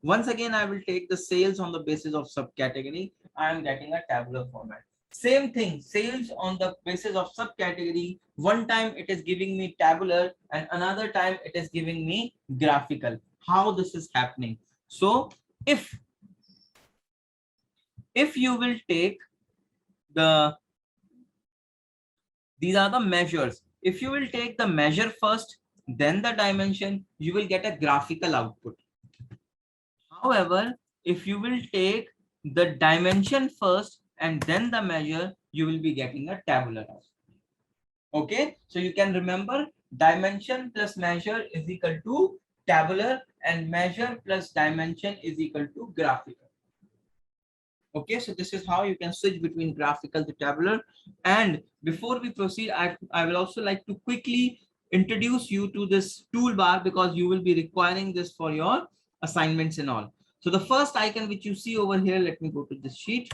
once again, I will take the sales on the basis of subcategory. I am getting a tabular format. Same thing, sales on the basis of subcategory. One time it is giving me tabular and another time it is giving me graphical. How this is happening? So if you will take the, these are the measures. If you will take the measure first, then the dimension, you will get a graphical output. However, if you will take the dimension first and then the measure, you will be getting a tabular output. Okay, so you can remember dimension plus measure is equal to tabular, and measure plus dimension is equal to graphical. Okay, so this is how you can switch between graphical to tabular. And before we proceed, I will also like to quickly introduce you to this toolbar, because you will be requiring this for your assignments and all. So the first icon which you see over here, let me go to this sheet.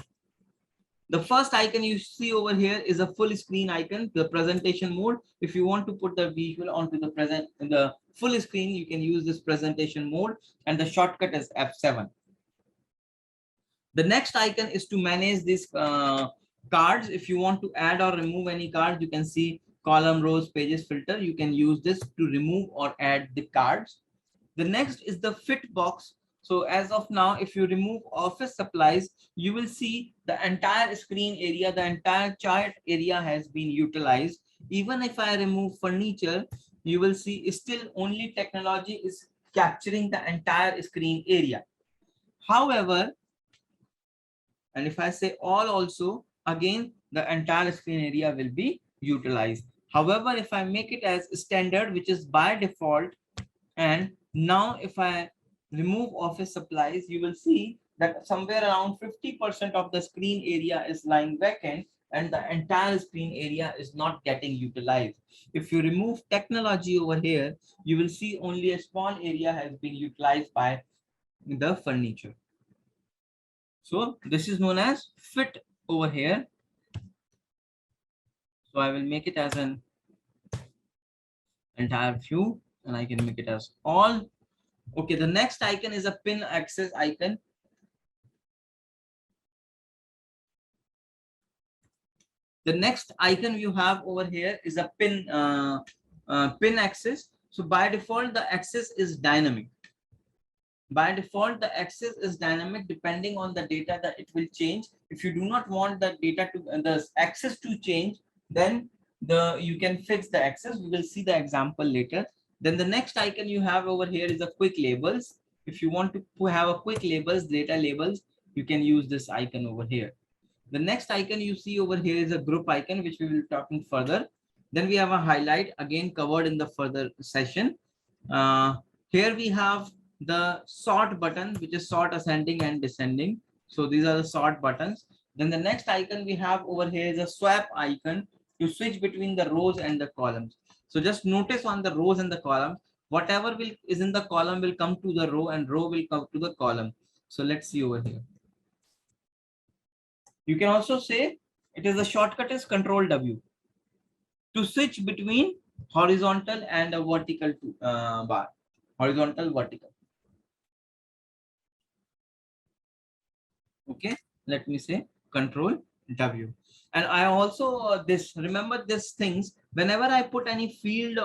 The first icon you see over here is a full screen icon, the presentation mode. If you want to put the visual onto the full screen, you can use this presentation mode, and the shortcut is F7. The next icon is to manage these cards. If you want to add or remove any cards, you can see column, rows, pages, filter. You can use this to remove or add the cards. The next is the fit box. So as of now, if you remove office supplies, you will see the entire screen area, the entire chart area has been utilized. Even if I remove furniture, you will see still only technology is capturing the entire screen area. However, and if I say all also, again, the entire screen area will be utilized. However, if I make it as standard, which is by default, and now if I remove office supplies, you will see that somewhere around 50% of the screen area is lying vacant and the entire screen area is not getting utilized. If you remove technology over here, you will see only a small area has been utilized by the furniture. So this is known as fit over here. So I will make it as an entire view and I can make it as all. Okay, the next icon is a pin access icon. The next icon you have over here is a pin access. So by default, the access is dynamic. By default, the access is dynamic depending on the data that it will change. If you do not want the data to the access to change, then you can fix the access. We will see the example later. Then the next icon you have over here is a quick labels. If you want to have a quick labels, data labels, you can use this icon over here. The next icon you see over here is a group icon, which we will be talking further. Then we have a highlight, again covered in the further session. Here we have the sort button, which is sort ascending and descending. So these are the sort buttons. Then the next icon we have over here is a swap icon to switch between the rows and the columns. So just notice on the rows and the columns, whatever is in the column will come to the row and row will come to the column. So let's see over here. You can also say it is a shortcut is Control W to switch between horizontal and a vertical bar, horizontal, vertical. Okay, let me say Control W. And I also remember these things whenever I put any field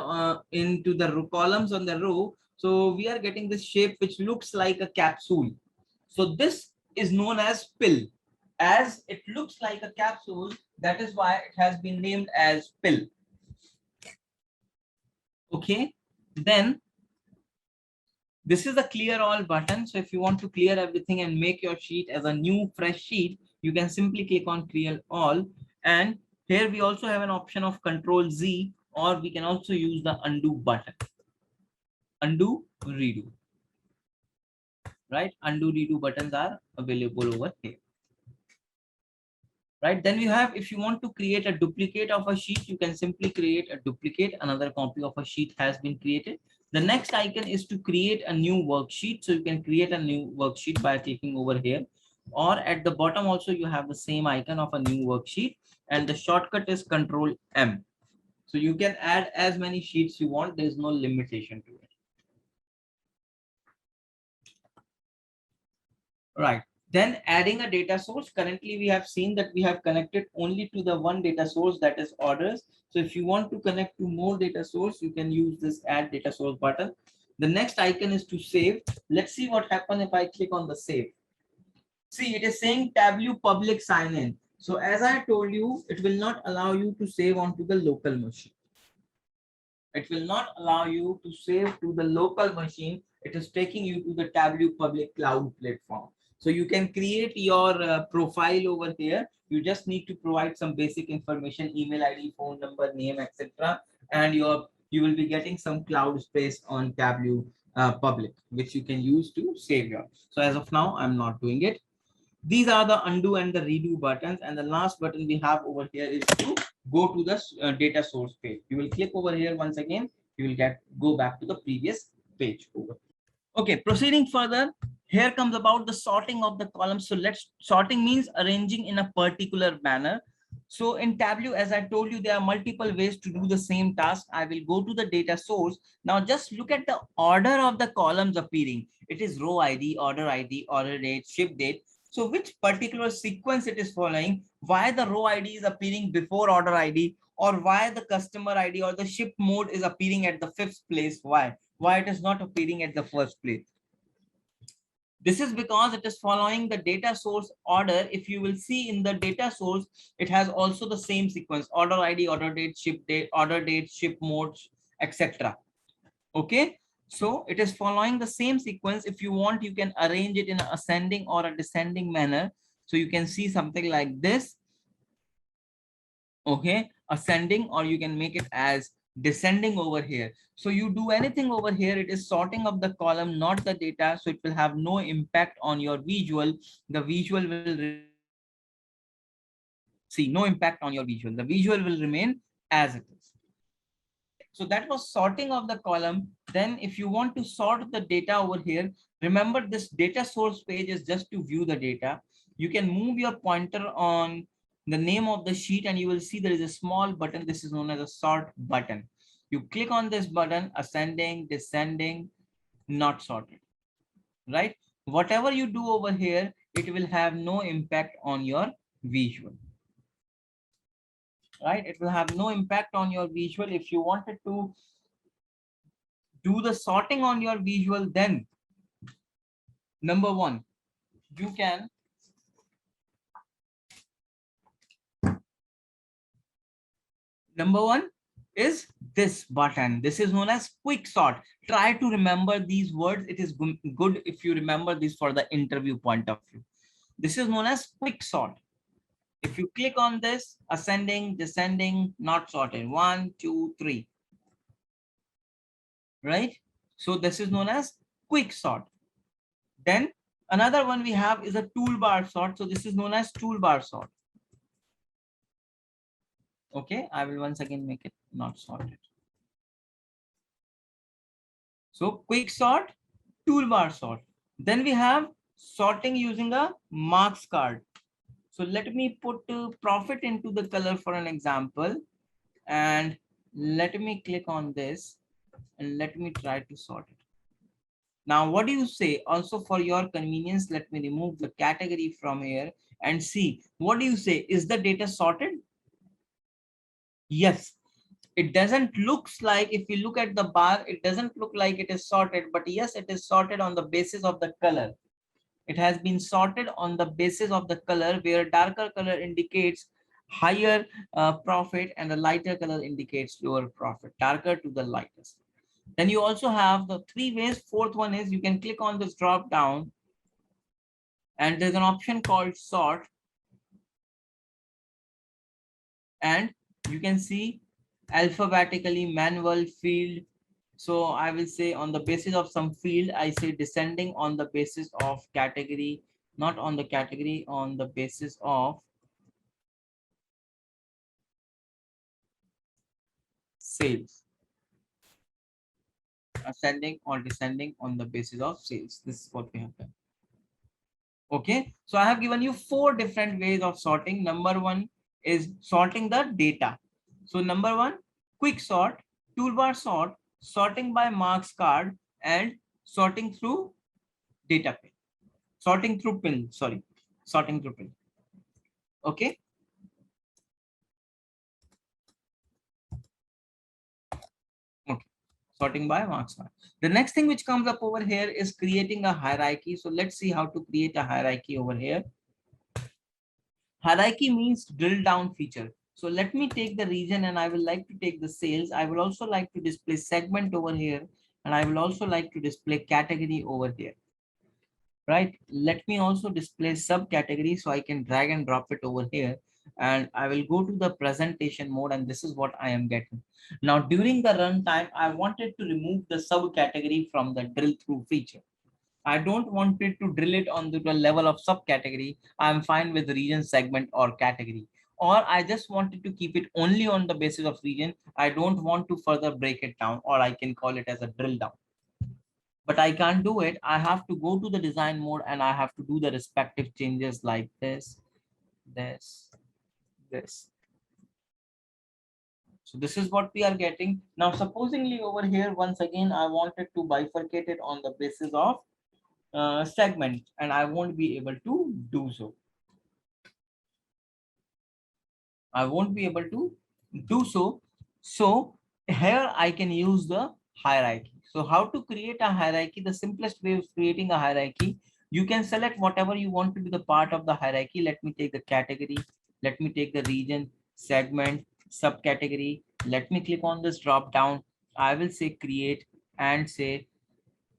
into the columns on the row. So we are getting this shape which looks like a capsule. So this is known as pill. As it looks like a capsule, that is why it has been named as pill. Okay, then this is the clear all button. So if you want to clear everything and make your sheet as a new fresh sheet, you can simply click on clear all. And here we also have an option of Control Z, or we can also use the undo button. Undo, redo. Right? Undo, redo buttons are available over here. Right? Then you have, if you want to create a duplicate of a sheet, you can simply create a duplicate. Another copy of a sheet has been created. The next icon is to create a new worksheet. So you can create a new worksheet by clicking over here, or at the bottom also you have the same icon of a new worksheet, and the shortcut is Control M. So you can add as many sheets you want. There is no limitation to it. Right. Then adding a data source. Currently, we have seen that we have connected only to the one data source, that is orders. So if you want to connect to more data source, you can use this add data source button. The next icon is to save. Let's see what happens if I click on the save. See, it is saying Tableau public sign in. So as I told you, it will not allow you to save onto the local machine. It will not allow you to save to the local machine. It is taking you to the Tableau public cloud platform. So you can create your profile over here. You just need to provide some basic information, email ID, phone number, name, etc. And you will be getting some cloud space on Tableau public, which you can use to save your. So as of now, I'm not doing it. These are the undo and the redo buttons. And the last button we have over here is to go to the data source page. You will click over here once again. You will go back to the previous page over. Okay, proceeding further. Here comes about the sorting of the columns. So sorting means arranging in a particular manner. So in Tableau, as I told you, there are multiple ways to do the same task. I will go to the data source. Now just look at the order of the columns appearing. It is row ID, order date, ship date. So which particular sequence it is following, why the row ID is appearing before order ID, or why the customer ID or the ship mode is appearing at the fifth place, why it is not appearing at the first place. This is because it is following the data source order. If you will see in the data source, it has also the same sequence: order ID, order date, ship mode, etc. Okay, so it is following the same sequence. If you want, you can arrange it in an ascending or a descending manner. So you can see something like this. Okay, ascending, or you can make it as descending over here. So you do anything over here, it is sorting of the column, not the data. So it will have no impact on your visual. The visual will see no impact on your visual. The visual will remain as it is. So that was sorting of the column. Then if you want to sort the data over here, remember this data source page is just to view the data. You can move your pointer on the name of the sheet and you will see there is a small button. This is known as a sort button. You click on this button, ascending, descending, not sorted, right? Whatever you do over here, it will have no impact on your visual. Right, it will have no impact on your visual. If you wanted to do the sorting on your visual, then number one, you can is this button. This is known as quick sort. Try to remember these words. It is good if you remember this for the interview point of view. This is known as quick sort. If you click on this, ascending, descending, not sorted, 1, 2, 3, right? So this is known as quick sort. Then another one we have is a toolbar sort. So this is known as toolbar sort. Okay, I will once again make it not sorted. So quick sort, toolbar sort. Then we have sorting using a marks card. So let me put profit into the color for an example. And let me click on this and let me try to sort it. Now, what do you say? Also for your convenience, let me remove the category from here and see. What do you say? Is the data sorted? Yes. It doesn't looks like, if you look at the bar, it doesn't look like it is sorted, but yes, it is sorted on the basis of the color. It has been sorted on the basis of the color, where darker color indicates higher profit and the lighter color indicates lower profit, darker to the lightest. Then you also have the three ways. Fourth one is you can click on this drop down and there's an option called sort. And you can see alphabetically, manual, field. So I will say on the basis of some field, I say descending on the basis of category, not on the category, on the basis of sales. Ascending or descending on the basis of sales. This is what we have done. Okay, so I have given you 4 different ways of sorting. Number one is sorting the data. So number one, quick sort, toolbar sort, sorting by marks card, and sorting through data pin. Sorting through pin, sorry, sorting through pin. Okay. Okay. Sorting by marks card. The next thing which comes up over here is creating a hierarchy. So let's see how to create a hierarchy over here. Hierarchy means drill down feature. So let me take the region and I will like to take the sales. I will also like to display segment over here. And I will also like to display category over here. Right. Let me also display subcategory so I can drag and drop it over here. And I will go to the presentation mode and this is what I am getting. Now during the runtime, I wanted to remove the subcategory from the drill through feature. I don't want it to drill it on the level of subcategory. I'm fine with region, segment, or category. Or I just wanted to keep it only on the basis of region. I don't want to further break it down, or I can call it as a drill down. but I can't do it. I have to go to the design mode and I have to do the respective changes like this, this, this. So this is what we are getting. Now, supposingly over here, once again, I wanted to bifurcate it on the basis of segment, and I won't be able to do so. I won't be able to do so. So here I can use the hierarchy. So how to create a hierarchy? The simplest way of creating a hierarchy, you can select whatever you want to be the part of the hierarchy. Let me take the category. Let me take the region, segment, subcategory. Let me click on this drop down. I will say create and say,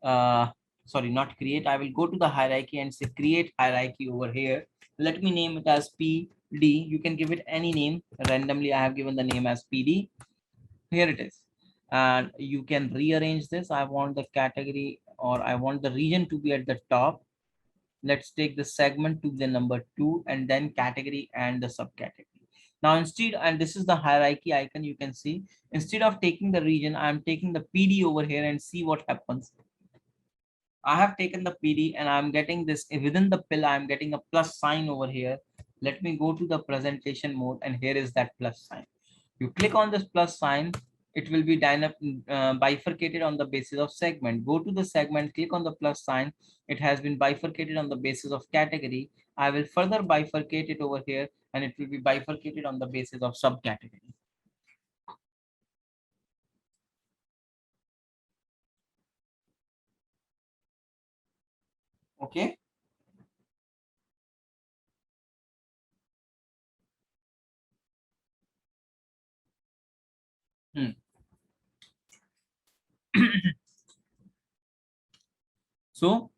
sorry, not create. I will go to the hierarchy and say create hierarchy over here. Let me name it as PD. You can give it any name. Randomly, I have given the name as PD. Here it is. And you can rearrange this. I want the category or I want the region to be at the top. Let's take the segment to the number 2 and then category and the subcategory. Now instead, and this is the hierarchy icon, you can see, instead of taking the region, I'm taking the PD over here and see what happens. I have taken the PD and I'm getting this within the pill. I'm getting a plus sign over here. Let me go to the presentation mode and here is that plus sign. You click on this plus sign, it will be bifurcated on the basis of segment. Go to the segment, click on the plus sign. It has been bifurcated on the basis of category. I will further bifurcate it over here and it will be bifurcated on the basis of subcategory. Okay. Hmm. So,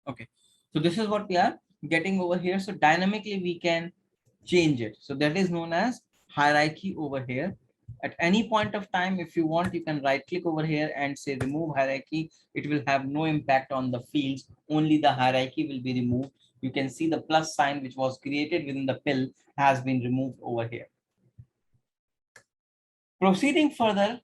okay, so this is what we are getting over here. So dynamically we can change it. So that is known as hierarchy over here. At any point of time, if you want, you can right click over here and say remove hierarchy. It will have no impact on the fields. Only the hierarchy will be removed. You can see the plus sign which was created within the pill has been removed over here. Proceeding further,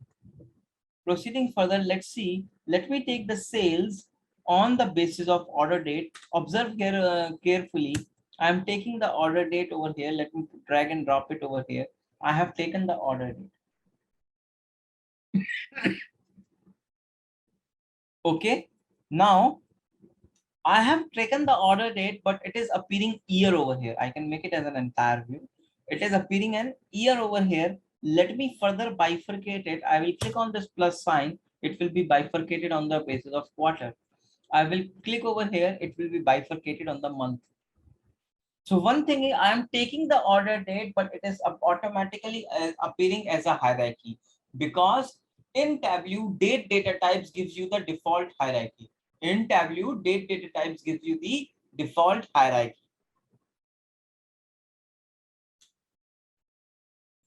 let's see. Let me take the sales on the basis of order date. Observe here carefully. I'm taking the order date over here. Let me drag and drop it over here. I have taken the order date. Okay. Now I have taken the order date, but it is appearing year over here. I can make it as an entire view. It is appearing an year over here. Let me further bifurcate it. I will click on this plus sign. It will be bifurcated on the basis of quarter. I will click over here. It will be bifurcated on the month. So one thing is I am taking the order date, but it is automatically appearing as a hierarchy because in Tableau, date data types gives you the default hierarchy. In Tableau, date data types gives you the default hierarchy.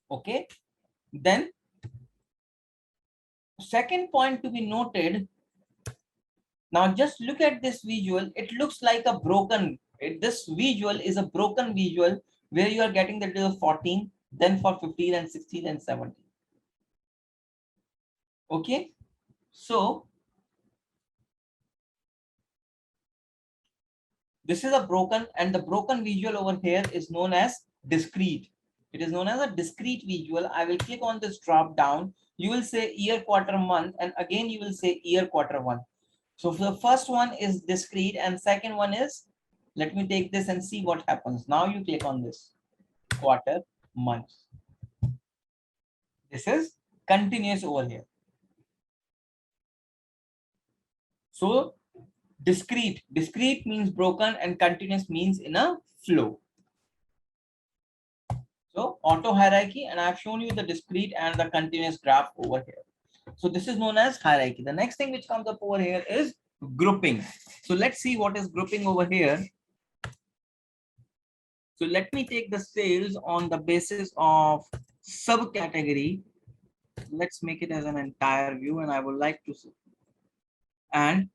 Okay. Then second point to be noted. Now just look at this visual. It looks like a broken. This visual is a broken visual where you are getting the data 14, then for 15 and 16 and 17. Okay. So this is a broken, and the broken visual over here is known as discrete. It is known as a discrete visual. I will click on this drop down. You will say year, quarter, month, and again you will say year, quarter, one. So for the first one is discrete and second one is, let me take this and see what happens. Now you click on this quarter, month. This is continuous over here. So discrete means broken and continuous means in a flow. So auto hierarchy, and I've shown you the discrete and the continuous graph over here. So this is known as hierarchy. The next thing which comes up over here is grouping. So let's see what is grouping over here. So let me take the sales on the basis of subcategory. Let's make it as an entire view, and I would like to see. And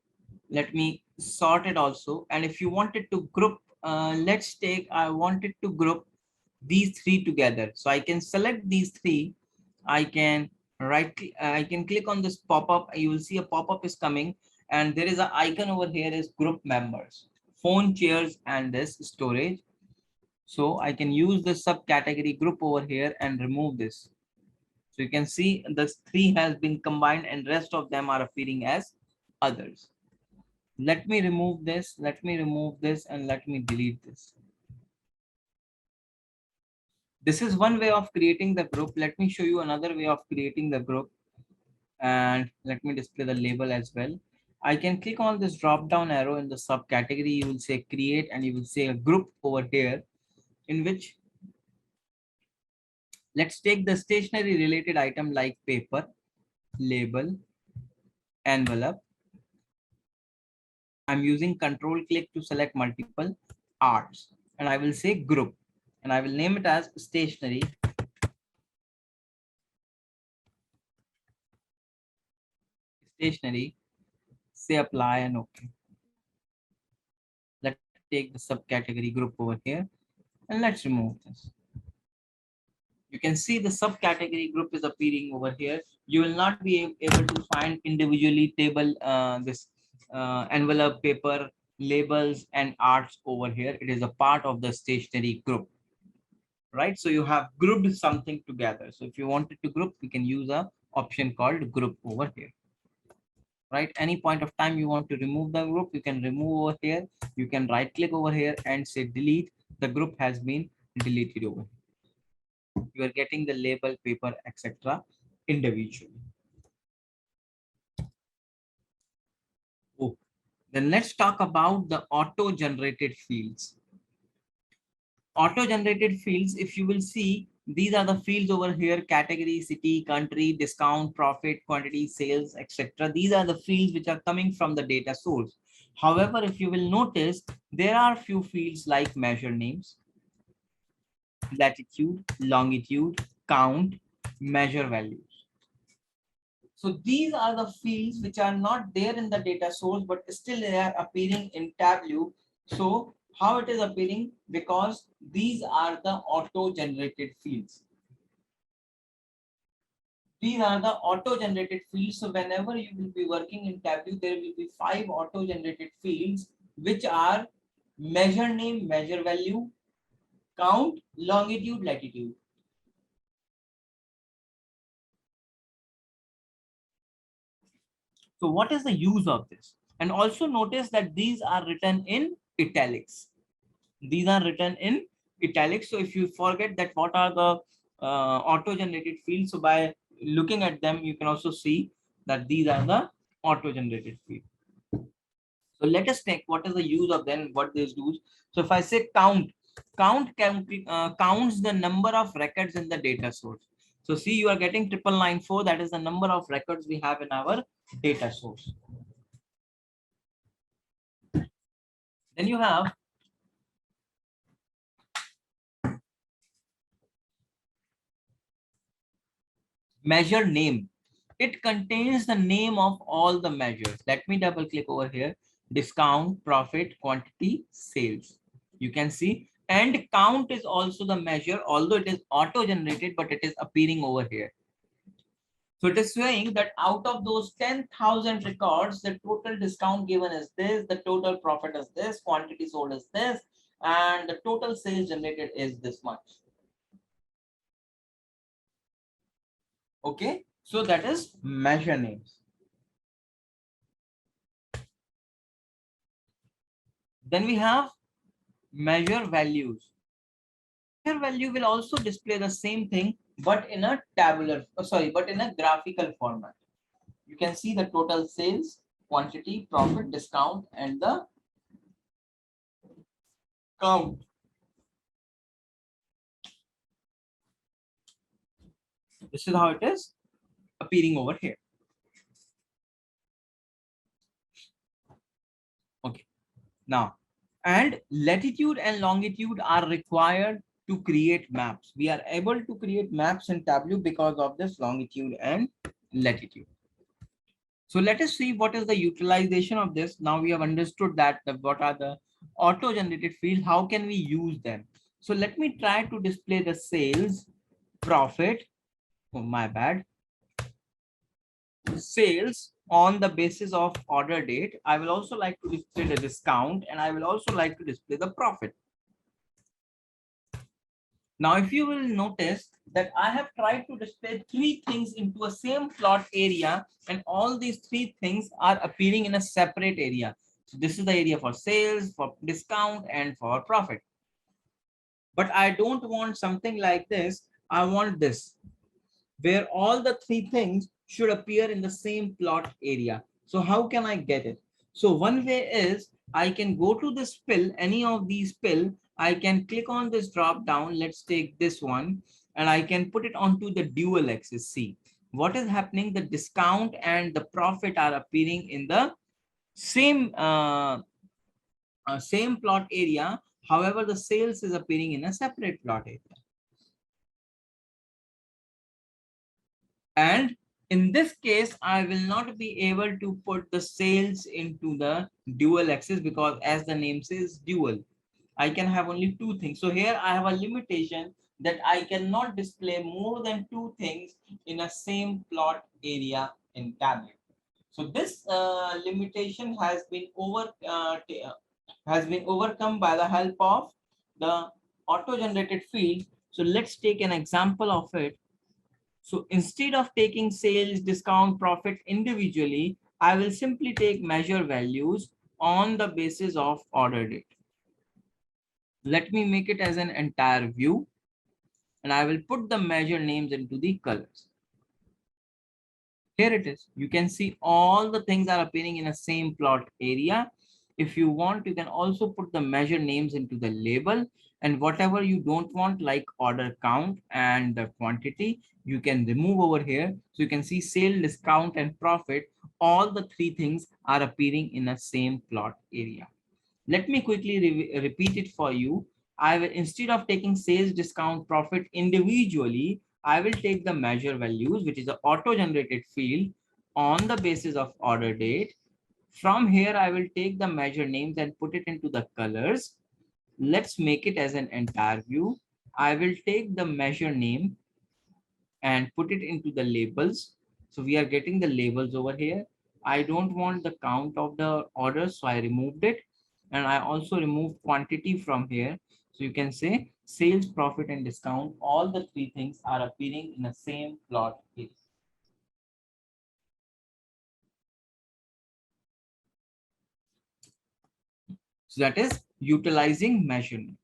let me sort it also. And if you wanted to group, let's take, I wanted to group these three together. So I can select these three. I can I can click on this pop-up. You will see a pop-up is coming, and there is an icon over here is group members, phone, chairs, and this storage. So I can use the subcategory group over here and remove this. So you can see the three has been combined and rest of them are appearing as others. Let me remove this. Let me remove this and let me delete this. This is one way of creating the group. Let me show you another way of creating the group, and let me display the label as well. I can click on this drop down arrow in the subcategory. You will say create and you will say a group over here in which let's take the stationery related item like paper, label, envelope. I'm using control click to select multiple arts and I will say group and I will name it as stationery. Stationery, say apply and okay. Let's take the subcategory group over here and let's remove this. You can see the subcategory group is appearing over here. You will not be able to find individually table this envelope, paper, labels and arts over here. It is a part of the stationery group, right? So you have grouped something together. So if you wanted to group, we can use a option called group over here, right? Any point of time you want to remove the group, you can remove over here. You can right click over here and say delete. The group has been deleted over here. You are getting the label, paper, etc. individually. Oh, then let's talk about the auto-generated fields. Auto-generated fields, if you will see, these are the fields over here: category, city, country, discount, profit, quantity, sales, etc. These are the fields which are coming from the data source. However, if you will notice, there are few fields like measure names, latitude, longitude, count, measure values. So these are the fields which are not there in the data source, but still they are appearing in Tableau. So how it is appearing? Because these are the auto-generated fields. These are the auto-generated fields. So whenever you will be working in Tableau, there will be 5 auto-generated fields, which are measure name, measure value, count, longitude, latitude. So what is the use of this? And also notice that these are written in italics. These are written in italics. So if you forget that what are the auto-generated fields, so by looking at them, you can also see that these are the auto-generated fields. So let us take what is the use of them, what these do. So if I say count counts the number of records in the data source. So see, you are getting 9994. That is the number of records we have in our data source. Then you have measure name. It contains the name of all the measures. Let me double click over here. Discount, profit, quantity, sales. You can see, and count is also the measure, although it is auto generated, but it is appearing over here. So it is saying that out of those 10,000 records, the total discount given is this, the total profit is this, quantity sold is this, and the total sales generated is this much. Okay, so that is measure names. Then we have measure values. Measure value will also display the same thing, but in a tabular, but in a graphical format. You can see the total sales, quantity, profit, discount, and the count. This is how it is appearing over here. Okay. Now, and latitude and longitude are required to create maps. We are able to create maps in Tableau because of this longitude and latitude. So let us see what is the utilization of this. Now we have understood that what are the auto-generated fields. How can we use them? So let me try to display the sales, profit, oh my bad, sales on the basis of order date. I will also like to display the discount, and I will also like to display the profit. Now, if you will notice that I have tried to display three things into a same plot area, and all these three things are appearing in a separate area. So this is the area for sales, for discount, and for profit. But I don't want something like this. I want this, where all the three things should appear in the same plot area. So how can I get it? So one way is I can go to this pill, any of these pill, I can click on this drop down. Let's take this one, and I can put it onto the dual axis. See what is happening. The discount and the profit are appearing in the same same plot area. However, the sales is appearing in a separate plot area. And in this case, I will not be able to put the sales into the dual axis, because as the name says dual, I can have only two things. So here I have a limitation that I cannot display more than two things in a same plot area in tablet. So this limitation has been overcome by the help of the auto-generated field. So let's take an example of it. So instead of taking sales, discount, profit individually, I will simply take measure values on the basis of order date. Let me make it as an entire view, and I will put the measure names into the colors. Here it is. You can see all the things are appearing in a same plot area. If you want, you can also put the measure names into the label, and whatever you don't want, like order count and the quantity, you can remove over here. So you can see sale, discount, and profit. All the three things are appearing in a same plot area. Let me quickly repeat it for you. I will, instead of taking sales, discount, profit individually, I will take the measure values, which is the auto-generated field, on the basis of order date. From here, I will take the measure names and put it into the colors. Let's make it as an entire view. I will take the measure name and put it into the labels. So we are getting the labels over here. I don't want the count of the orders, so I removed it. And I also removed quantity from here. So you can say sales, profit, and discount, all the three things are appearing in the same plot here. So that is utilizing measurement.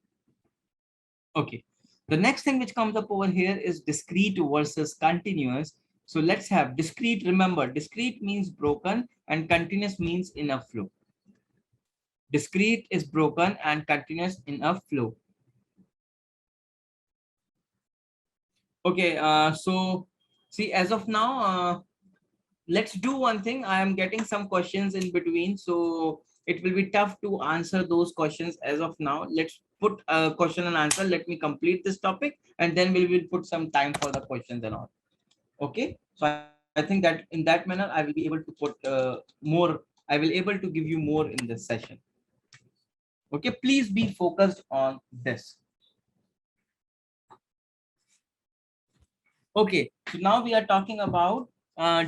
Okay. The next thing which comes up over here is discrete versus continuous. So let's have discrete. Remember, discrete means broken and continuous means in a flow. Discrete is broken and continuous in a flow. Okay, so see, as of now, let's do one thing. I am getting some questions in between, so it will be tough to answer those questions as of now. Let's put a question and answer. Let me complete this topic, and then we will put some time for the questions and all. Okay, so I think that in that manner, I will be able to put more. I will able to give you more in this session. Okay, please be focused on this. Okay, so now we are talking about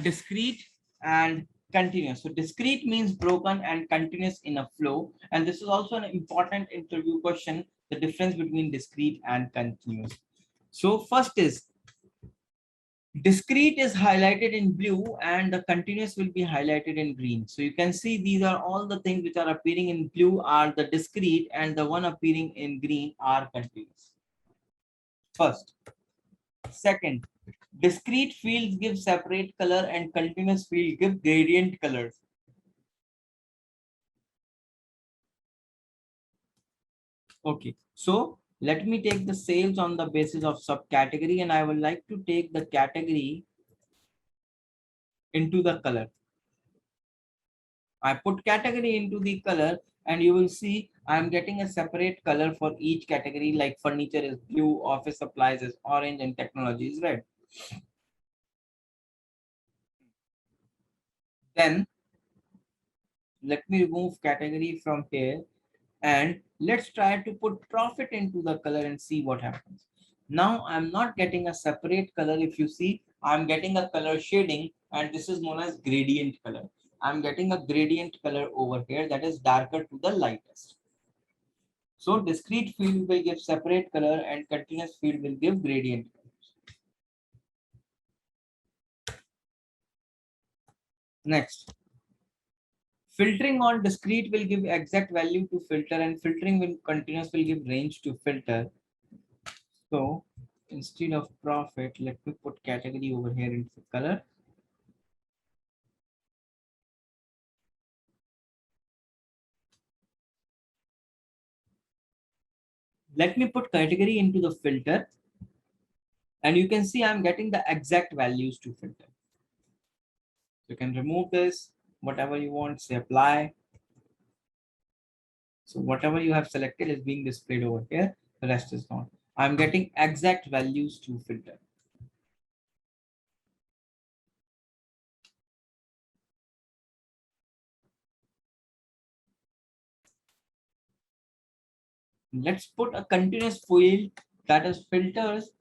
discrete and continuous. So discrete means broken and continuous in a flow. And this is also an important interview question, the difference between discrete and continuous. So first is discrete is highlighted in blue and the continuous will be highlighted in green. So you can see these are all the things which are appearing in blue are the discrete, and the one appearing in green are continuous. First. Second, discrete fields give separate color and continuous field give gradient colors. Okay, so let me take the sales on the basis of subcategory, and I would like to take the category into the color. I put category into the color, and you will see I'm getting a separate color for each category, like furniture is blue, office supplies is orange, and technology is red. Then let me remove category from here, and Let's try to put profit into the color and see what happens. Now I'm not getting a separate color. If you see, I'm getting a color shading, and this is known as gradient color. I'm getting a gradient color over here that is darker to the lightest. So discrete field will give separate color and continuous field will give gradient colors. Next, filtering on discrete will give exact value to filter, and filtering will continuous will give range to filter. So instead of profit, let me put category over here into color. Let me put category into the filter, and you can see I'm getting the exact values to filter. You can remove this, whatever you want, say apply. So whatever you have selected is being displayed over here. The rest is not. I'm getting exact values to filter. Let's put a continuous field that is filters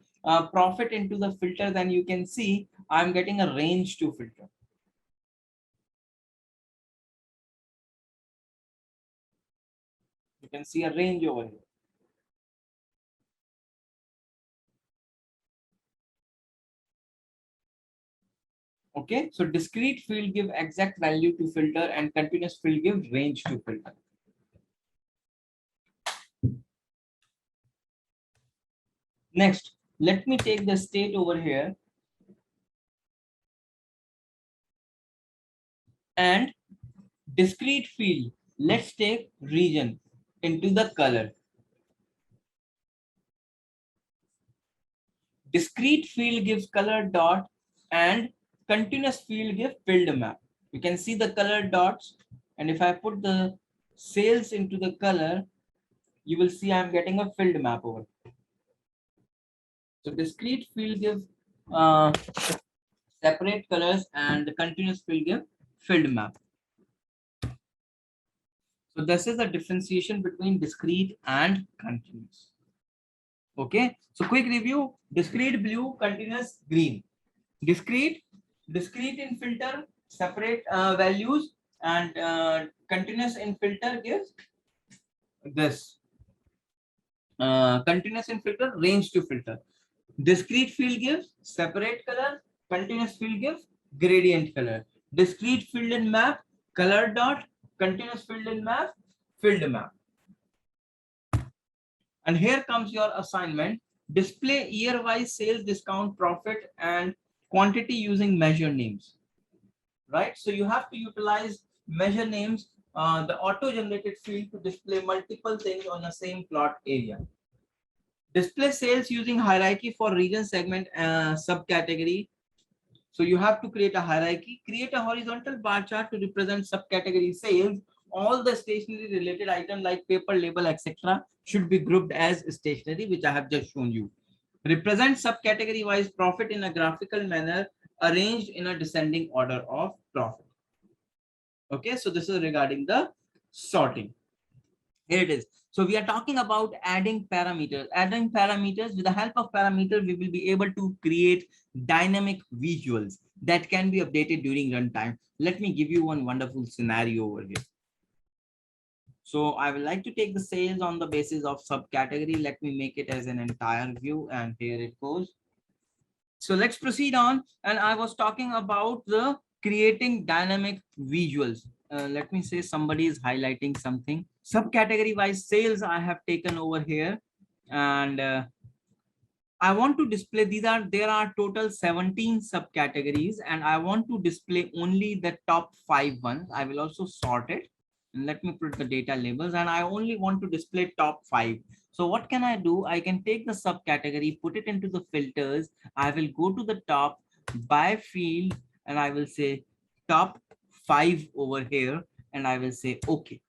profit into the filter. Then you can see I'm getting a range to filter. You can see a range over here. Okay, so discrete field give exact value to filter and continuous field give range to filter. Next, let me take the state over here and discrete field. Let's take region into the color. Discrete field gives color dot and continuous field gives field map. You can see the color dots, and if I put the sales into the color, you will see I'm getting a field map over. So discrete field gives separate colors and the continuous field give field map. So this is the differentiation between discrete and continuous. Okay, so quick review: discrete blue, continuous green. Discrete in filter separate values, and continuous in filter gives this continuous in filter range to filter. Discrete field gives separate color, continuous field gives gradient color. Discrete field in map color dot, continuous field in map field map. And here comes your assignment: display year-wise sales, discount, profit, and quantity using measure names. Right? So you have to utilize measure names, the auto-generated field, to display multiple things on the same plot area. Display sales using hierarchy for region, segment, subcategory. So you have to create a hierarchy, create a horizontal bar chart to represent subcategory sales. All the stationery related items like paper, label, etc. should be grouped as stationery, which I have just shown you. Represent subcategory wise profit in a graphical manner, arranged in a descending order of profit. Okay, so this is regarding the sorting. Here it is. So we are talking about adding parameters. Adding parameters, with the help of parameters, we will be able to create dynamic visuals that can be updated during runtime. Let me give you one wonderful scenario over here. So I would like to take the sales on the basis of subcategory. Let me make it as an entire view, and here it goes. So let's proceed on. And I was talking about the creating dynamic visuals. Let me say somebody is highlighting something. Subcategory wise sales I have taken over here, and I want to display there are total 17 subcategories, and I want to display only the top 5 ones. I will also sort it, and let me put the data labels, and I only want to display top 5. So what can I do? I can take the subcategory, put it into the filters. I will go to the top by field, and I will say top 5 over here, and I will say okay.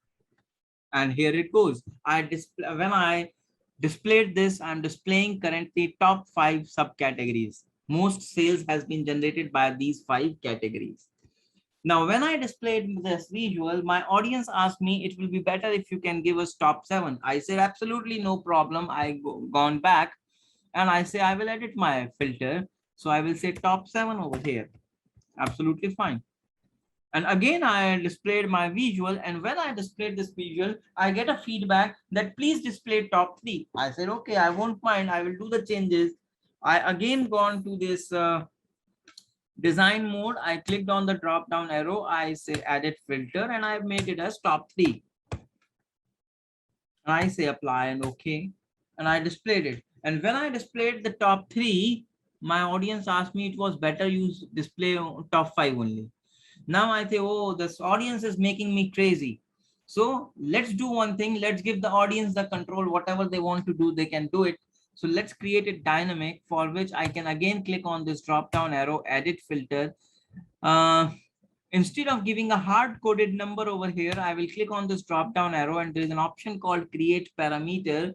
And here it goes. When I displayed this, I'm displaying currently top 5 subcategories. Most sales has been generated by these 5 categories. Now, when I displayed this visual, my audience asked me, it will be better if you can give us top 7. I said, absolutely no problem. Gone back and I say, I will edit my filter. So I will say top 7 over here. Absolutely fine. And again, I displayed my visual. And when I displayed this visual, I get a feedback that please display top 3. I said, okay, I won't mind. I will do the changes. I again gone to this design mode. I clicked on the drop down arrow. I say edit filter and I've made it as top 3. And I say apply and okay. And I displayed it. And when I displayed the top 3, my audience asked me it was better use display top 5 only. Now I say, oh, this audience is making me crazy. So let's do one thing. Let's give the audience the control. Whatever they want to do, they can do it. So let's create a dynamic for which I can again click on this drop down arrow, edit filter. Instead of giving a hard coded number over here, I will click on this drop down arrow and there is an option called create parameter,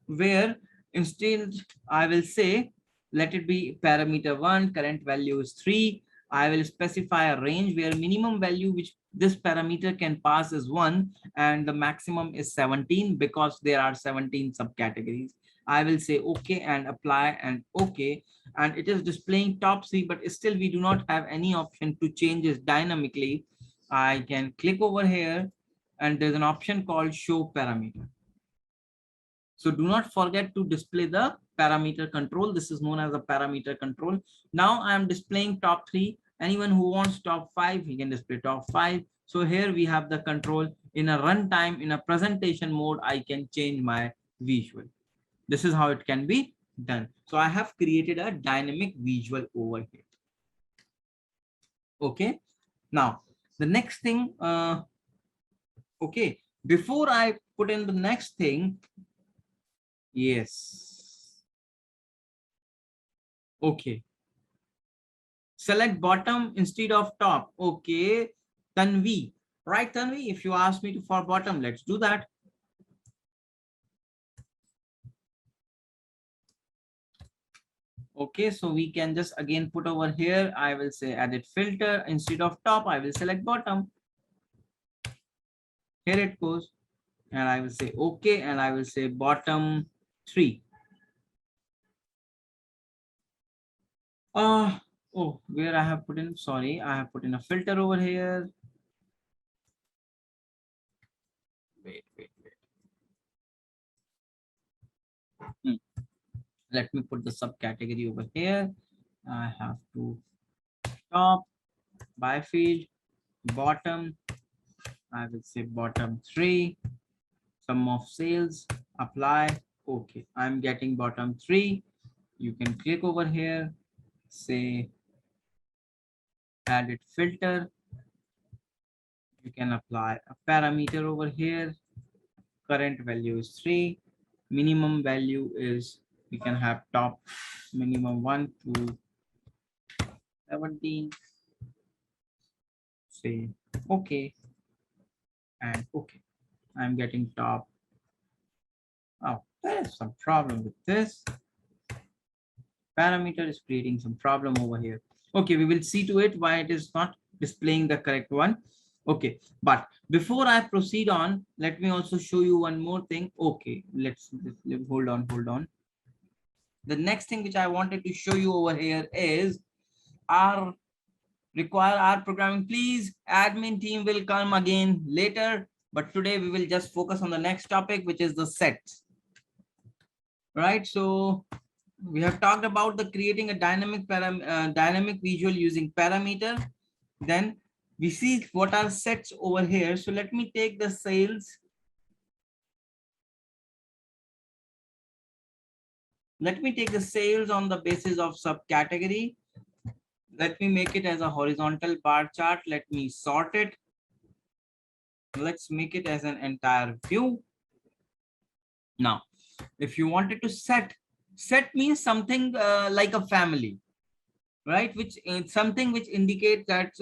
where instead I will say, let it be parameter 1, current value is 3. I will specify a range where minimum value which this parameter can pass is 1 and the maximum is 17 because there are 17 subcategories. I will say okay and apply and okay, and it is displaying top 3, but still we do not have any option to change this dynamically. I can click over here and there's an option called show parameter. So do not forget to display the parameter control. This is known as a parameter control. Now I am displaying top 3. Anyone who wants top 5, he can display top 5. So here we have the control. In a runtime, in a presentation mode, I can change my visual. This is how it can be done. So I have created a dynamic visual over here. Okay. Now the next thing, okay, before I put in the next thing, yes. Okay. Select bottom instead of top. Okay. Tanvi. Right, Tanvi? If you ask me to for bottom, let's do that. Okay, so we can just again put over here. I will say edit filter. Instead of top, I will select bottom. Here it goes. And I will say okay, and I will say bottom 3. Oh, where I have put in, sorry, I have put in a filter over here. Wait. Let me put the subcategory over here. I have to top, by field, bottom. I will say bottom 3. Sum of sales, apply. Okay, I'm getting bottom 3. You can click over here, say edit filter. You can apply a parameter over here. Current value is 3. Minimum value is, we can have top minimum 1 to 17. Say okay and okay. I'm getting top. Oh, there is some problem with this. Parameter is creating some problem over here. Okay, we will see to it why it is not displaying the correct one. Okay, but before I proceed on, let me also show you one more thing. Okay, let's hold on. The next thing which I wanted to show you over here is our programming. Please, admin team will come again later, but today we will just focus on the next topic, which is the sets. Right, so we have talked about the creating a dynamic visual using parameter. Then we see what are sets over here. So let me take the sales. Let me take the sales on the basis of subcategory. Let me make it as a horizontal bar chart. Let me sort it. Let's make it as an entire view. Now, if you wanted to set means something like a family, right? Which is something which indicates that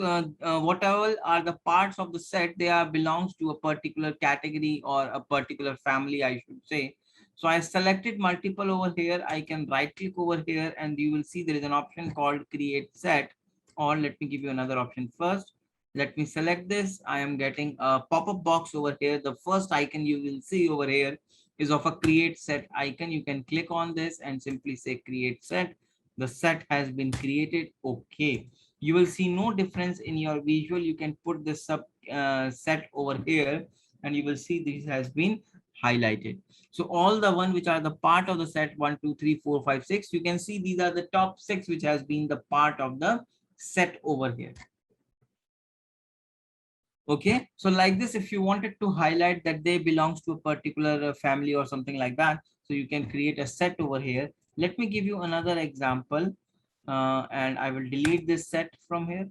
whatever are the parts of the set, they are belongs to a particular category or a particular family, I should say. So I selected multiple over here. I can right click over here and you will see there is an option called create set, or let me give you another option first. Let me select this. I am getting a pop-up box over here. The first icon you will see over here is of a create set icon. You can click on this and simply say create set. The set has been created. Okay. You will see no difference in your visual. You can put this sub set over here and you will see this has been highlighted. So all the one which are the part of the set 1, 2, 3, 4, 5, 6. You can see these are the top 6 which has been the part of the set over here. Okay, so like this, if you wanted to highlight that they belongs to a particular family or something like that, so you can create a set over here. Let me give you another example, and I will delete this set from here.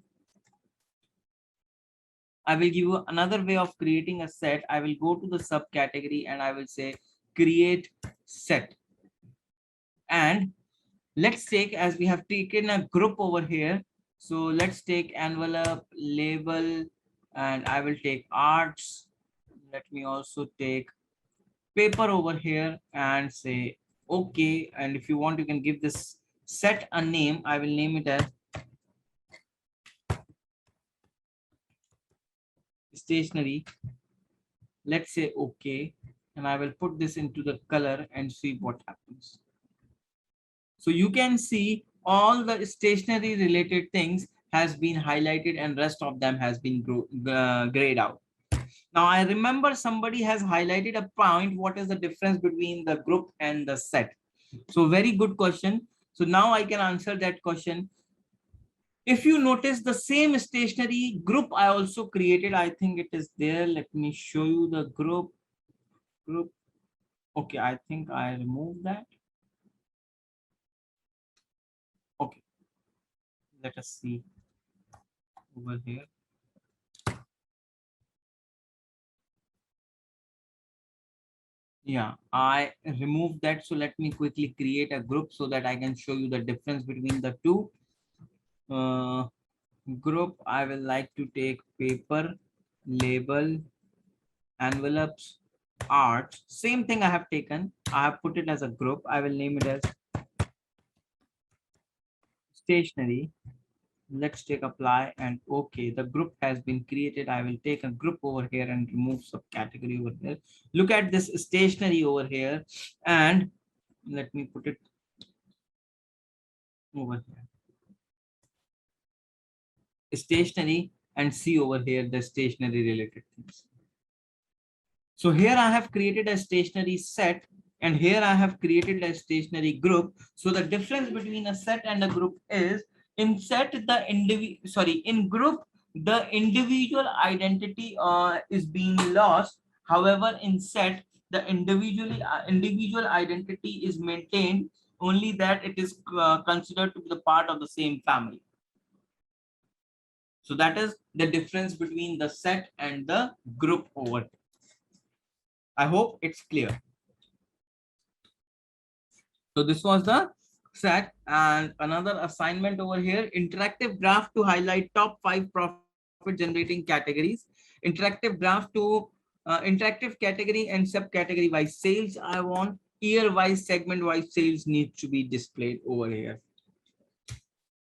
I will give you another way of creating a set. I will go to the subcategory and I will say create set. And let's take, as we have taken a group over here, so let's take envelope, label, and I will take arts. Let me also take paper over here and say okay. And if you want, you can give this set a name. I will name it as stationery. Let's say okay, and I will put this into the color and see what happens. So you can see all the stationery related things has been highlighted and rest of them has been grayed out. Now I remember somebody has highlighted a point. What is the difference between the group and the set? So very good question. So now I can answer that question. If you notice the same stationery group I also created, I think it is there. Let me show you the group. Okay, I think I removed that. Okay, let us see over here. Yeah, I removed that. So let me quickly create a group so that I can show you the difference between the two. Group, I will like to take paper, label, envelopes, art. Same thing I have taken. I have put it as a group. I will name it as stationery. Let's take apply and okay. The group has been created. I will take a group over here and remove subcategory over here. Look at this stationery over here and let me put it over here. Stationery and see over here the stationery related things. So here I have created a stationery set and here I have created a stationery group. So the difference between a set and a group is in set in group the individual identity is being lost. However, in set the individual identity is maintained, only that it is considered to be the part of the same family. So that is the difference between the set and the group over. I hope it's clear. So this was the set, and another assignment over here, interactive graph to highlight top 5 profit generating categories, interactive graph to interactive category and subcategory wise sales. I want year wise, segment wise sales need to be displayed over here.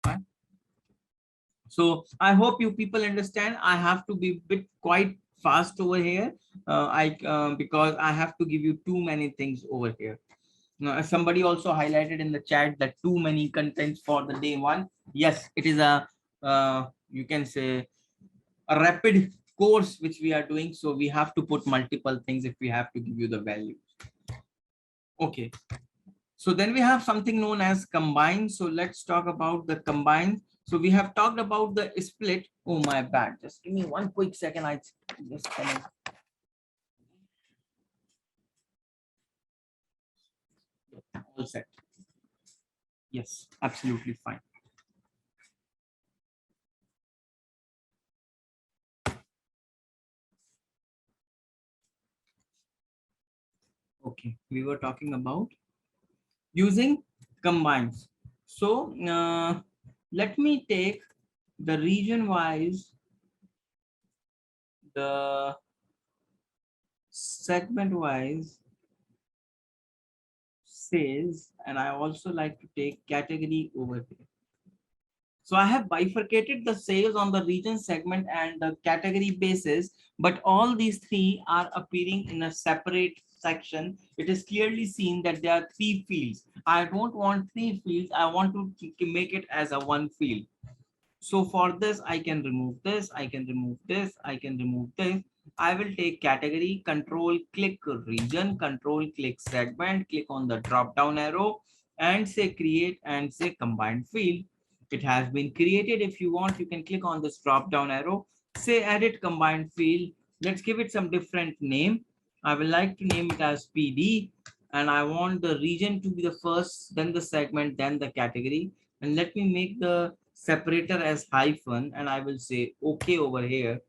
Right? So I hope you people understand. I have to be bit quite fast over here. Because I have to give you too many things over here. Somebody also highlighted in the chat that too many contents for the day one. Yes, it is a you can say a rapid course which we are doing. So we have to put multiple things if we have to give you the value. Okay. So then we have something known as combine. So let's talk about the combine. So we have talked about the split. Oh my bad. Just give me one quick second. I just all set. Yes, absolutely fine. Okay, we were talking about using combines. So let me take the region wise, the segment wise sales, and I also like to take category over here. So I have bifurcated the sales on the region, segment, and the category basis, but all these three are appearing in a separate section. It is clearly seen that there are three fields. I don't want three fields. I want to make it as a one field. So for this, I can remove this, I can remove this, I can remove this. I will take category, control click region, control click segment, click on the drop down arrow and say create and say combined field. It has been created. If you want, you can click on this drop down arrow, say edit combined field. Let's give it some different name. I will like to name it as PD, and I want the region to be the first, then the segment, then the category. And let me make the separator as hyphen, and I will say okay over here.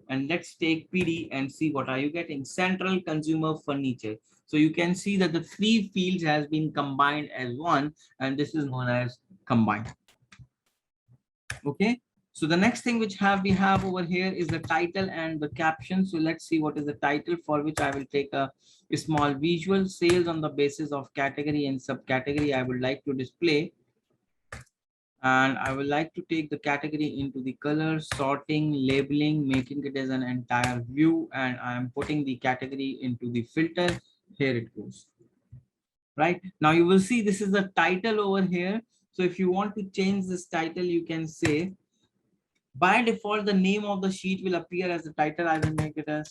And let's take PD and see what are you getting. Central consumer furniture. So you can see that the three fields has been combined as one, and this is known as combined. Okay. So the next thing which we have over here is the title and the caption. So let's see what is the title, for which I will take a small visual. Sales on the basis of category and subcategory I would like to display. And I would like to take the category into the color, sorting, labeling, making it as an entire view. And I am putting the category into the filter. Here it goes. Right now you will see this is the title over here. So if you want to change this title, you can say by default, the name of the sheet will appear as the title. I will make it as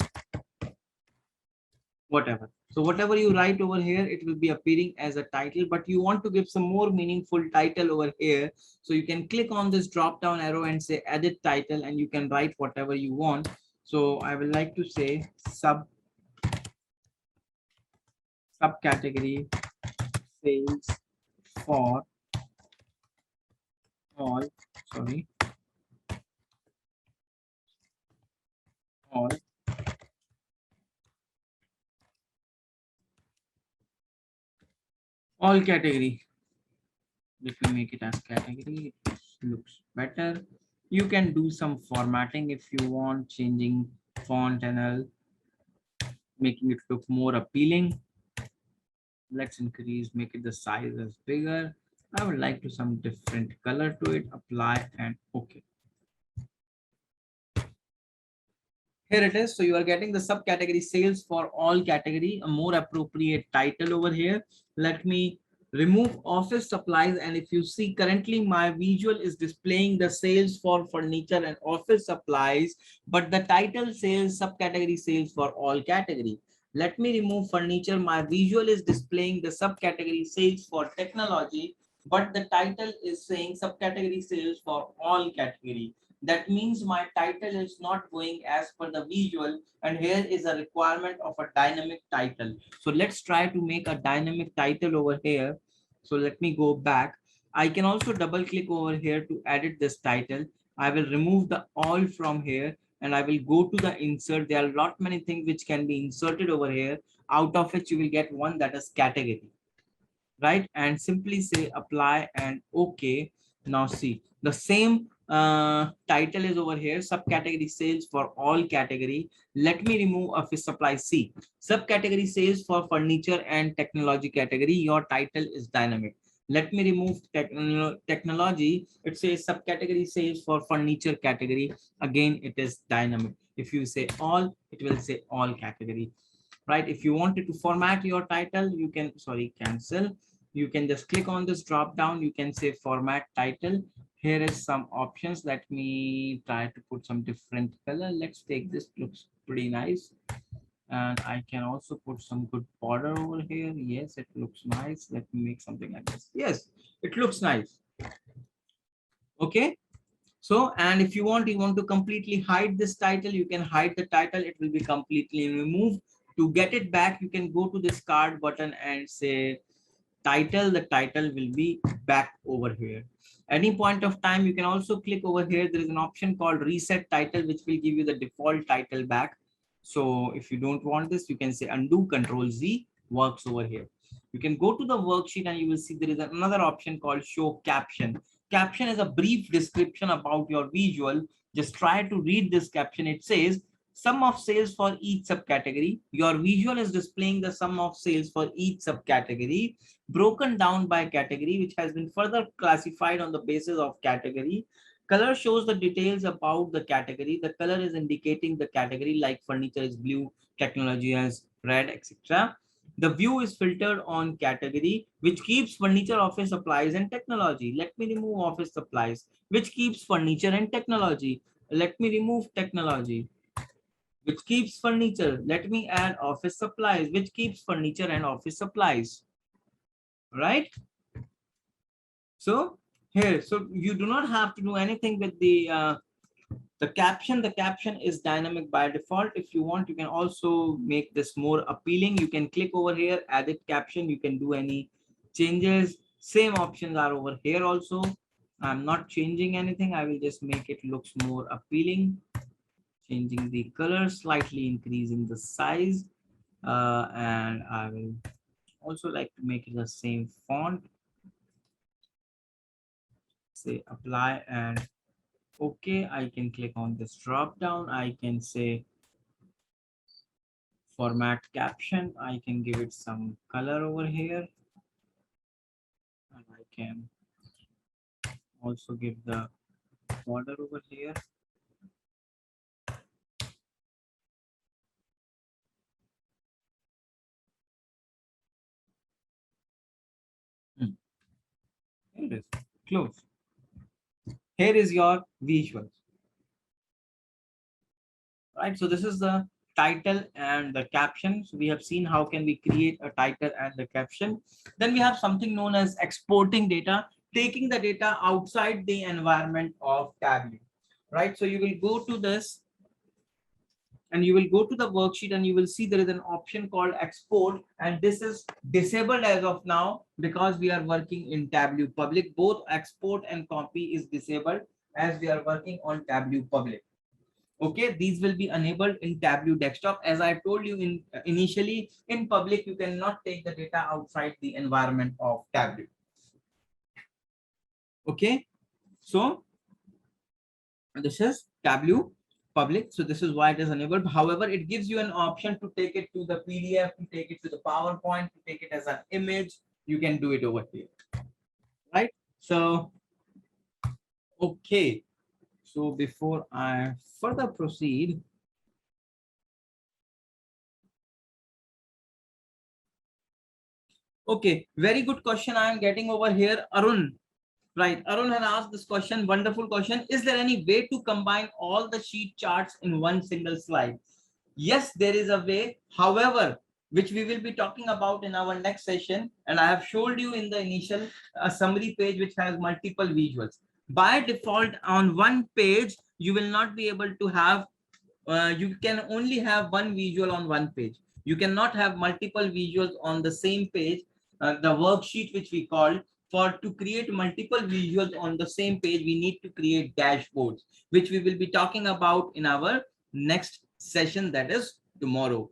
whatever. So whatever you write over here, it will be appearing as a title, but you want to give some more meaningful title over here. So you can click on this drop down arrow and say edit title, and you can write whatever you want. So I will like to say subcategory sales for all, sorry, all category. Let me make it as category. It looks better. You can do some formatting if you want, changing font and all, making it look more appealing. Let's increase, make it the size as bigger. I would like to some different color to it, apply and okay. Here it is. So you are getting the subcategory sales for all category, a more appropriate title over here. Let me remove office supplies, and if you see currently my visual is displaying the sales for furniture and office supplies, but the title says subcategory sales for all category. Let me remove furniture. My visual is displaying the subcategory sales for technology, but the title is saying subcategory sales for all category. That means my title is not going as per the visual, and here is a requirement of a dynamic title. So let's try to make a dynamic title over here. So let me go back. I can also double click over here to edit this title. I will remove the all from here and I will go to the insert. There are a lot many things which can be inserted over here, out of which you will get one, that is category, right? And simply say apply and okay. Now see the same title is over here, subcategory sales for all category. Let me remove office supply. C, subcategory sales for furniture and technology category. Your title is dynamic. Let me remove technology. It says subcategory sales for furniture category. Again, it is dynamic. If you say all, it will say all category, right? If you wanted to format your title, you can, sorry, cancel. You can just click on this drop down. You can say format title. Here is some options. Let me try to put some different color. Let's take this, looks pretty nice. And I can also put some good border over here. Yes, it looks nice. Let me make something like this. Yes, it looks nice. Okay. So, and if you want to completely hide this title, you can hide the title. It will be completely removed. To get it back, you can go to this card button and say title. The title will be back over here. Any point of time, you can also click over here. There is an option called reset title, which will give you the default title back. So if you don't want this, you can say undo, Control Z, works over here. You can go to the worksheet and you will see there is another option called show caption. Caption is a brief description about your visual. Just try to read this caption. It says sum of sales for each subcategory. Your visual is displaying the sum of sales for each subcategory broken down by category, which has been further classified on the basis of category. Color shows the details about the category. The color is indicating the category, like furniture is blue, technology is red, etc. The view is filtered on category, which keeps furniture, office supplies, and technology. Let me remove office supplies, which keeps furniture and technology. Let me remove technology, which keeps furniture. Let me add office supplies, which keeps furniture and office supplies. Right? So here, so you do not have to do anything with the caption. The caption is dynamic by default. If you want, you can also make this more appealing. You can click over here, edit caption. You can do any changes. Same options are over here also. I'm not changing anything. I will just make it looks more appealing. Changing the color, slightly increasing the size. And I will also like to make it the same font. Say apply and okay. I can click on this drop down. I can say format caption. I can give it some color over here, and I can also give the border over here. Here it is. Close. Here is your visuals. Right, so this is the title and the caption. So we have seen how can we create a title and the caption. Then we have something known as exporting data, taking the data outside the environment of Tableau. Right, so you will go to this and you will go to the worksheet and you will see there is an option called export, and this is disabled as of now because we are working in Tableau Public. Both export and copy is disabled as we are working on Tableau Public. Okay, these will be enabled in Tableau Desktop. As I told you in initially, in public you cannot take the data outside the environment of Tableau. Okay, so this is Tableau Public, so this is why it is enabled. However, it gives you an option to take it to the PDF, to take it to the PowerPoint, to take it as an image. You can do it over here, right? So okay, so before I further proceed, okay, very good question I am getting over here. Arun, right? Arun had asked this question, wonderful question. Is there any way to combine all the sheet charts in one single slide? Yes, there is a way. However, which we will be talking about in our next session. And I have showed you in the initial summary page, which has multiple visuals. By default, on one page, you will not be able to have, you can only have one visual on one page. You cannot have multiple visuals on the same page. The worksheet, which we call, for to create multiple visuals on the same page, we need to create dashboards, which we will be talking about in our next session, that is tomorrow.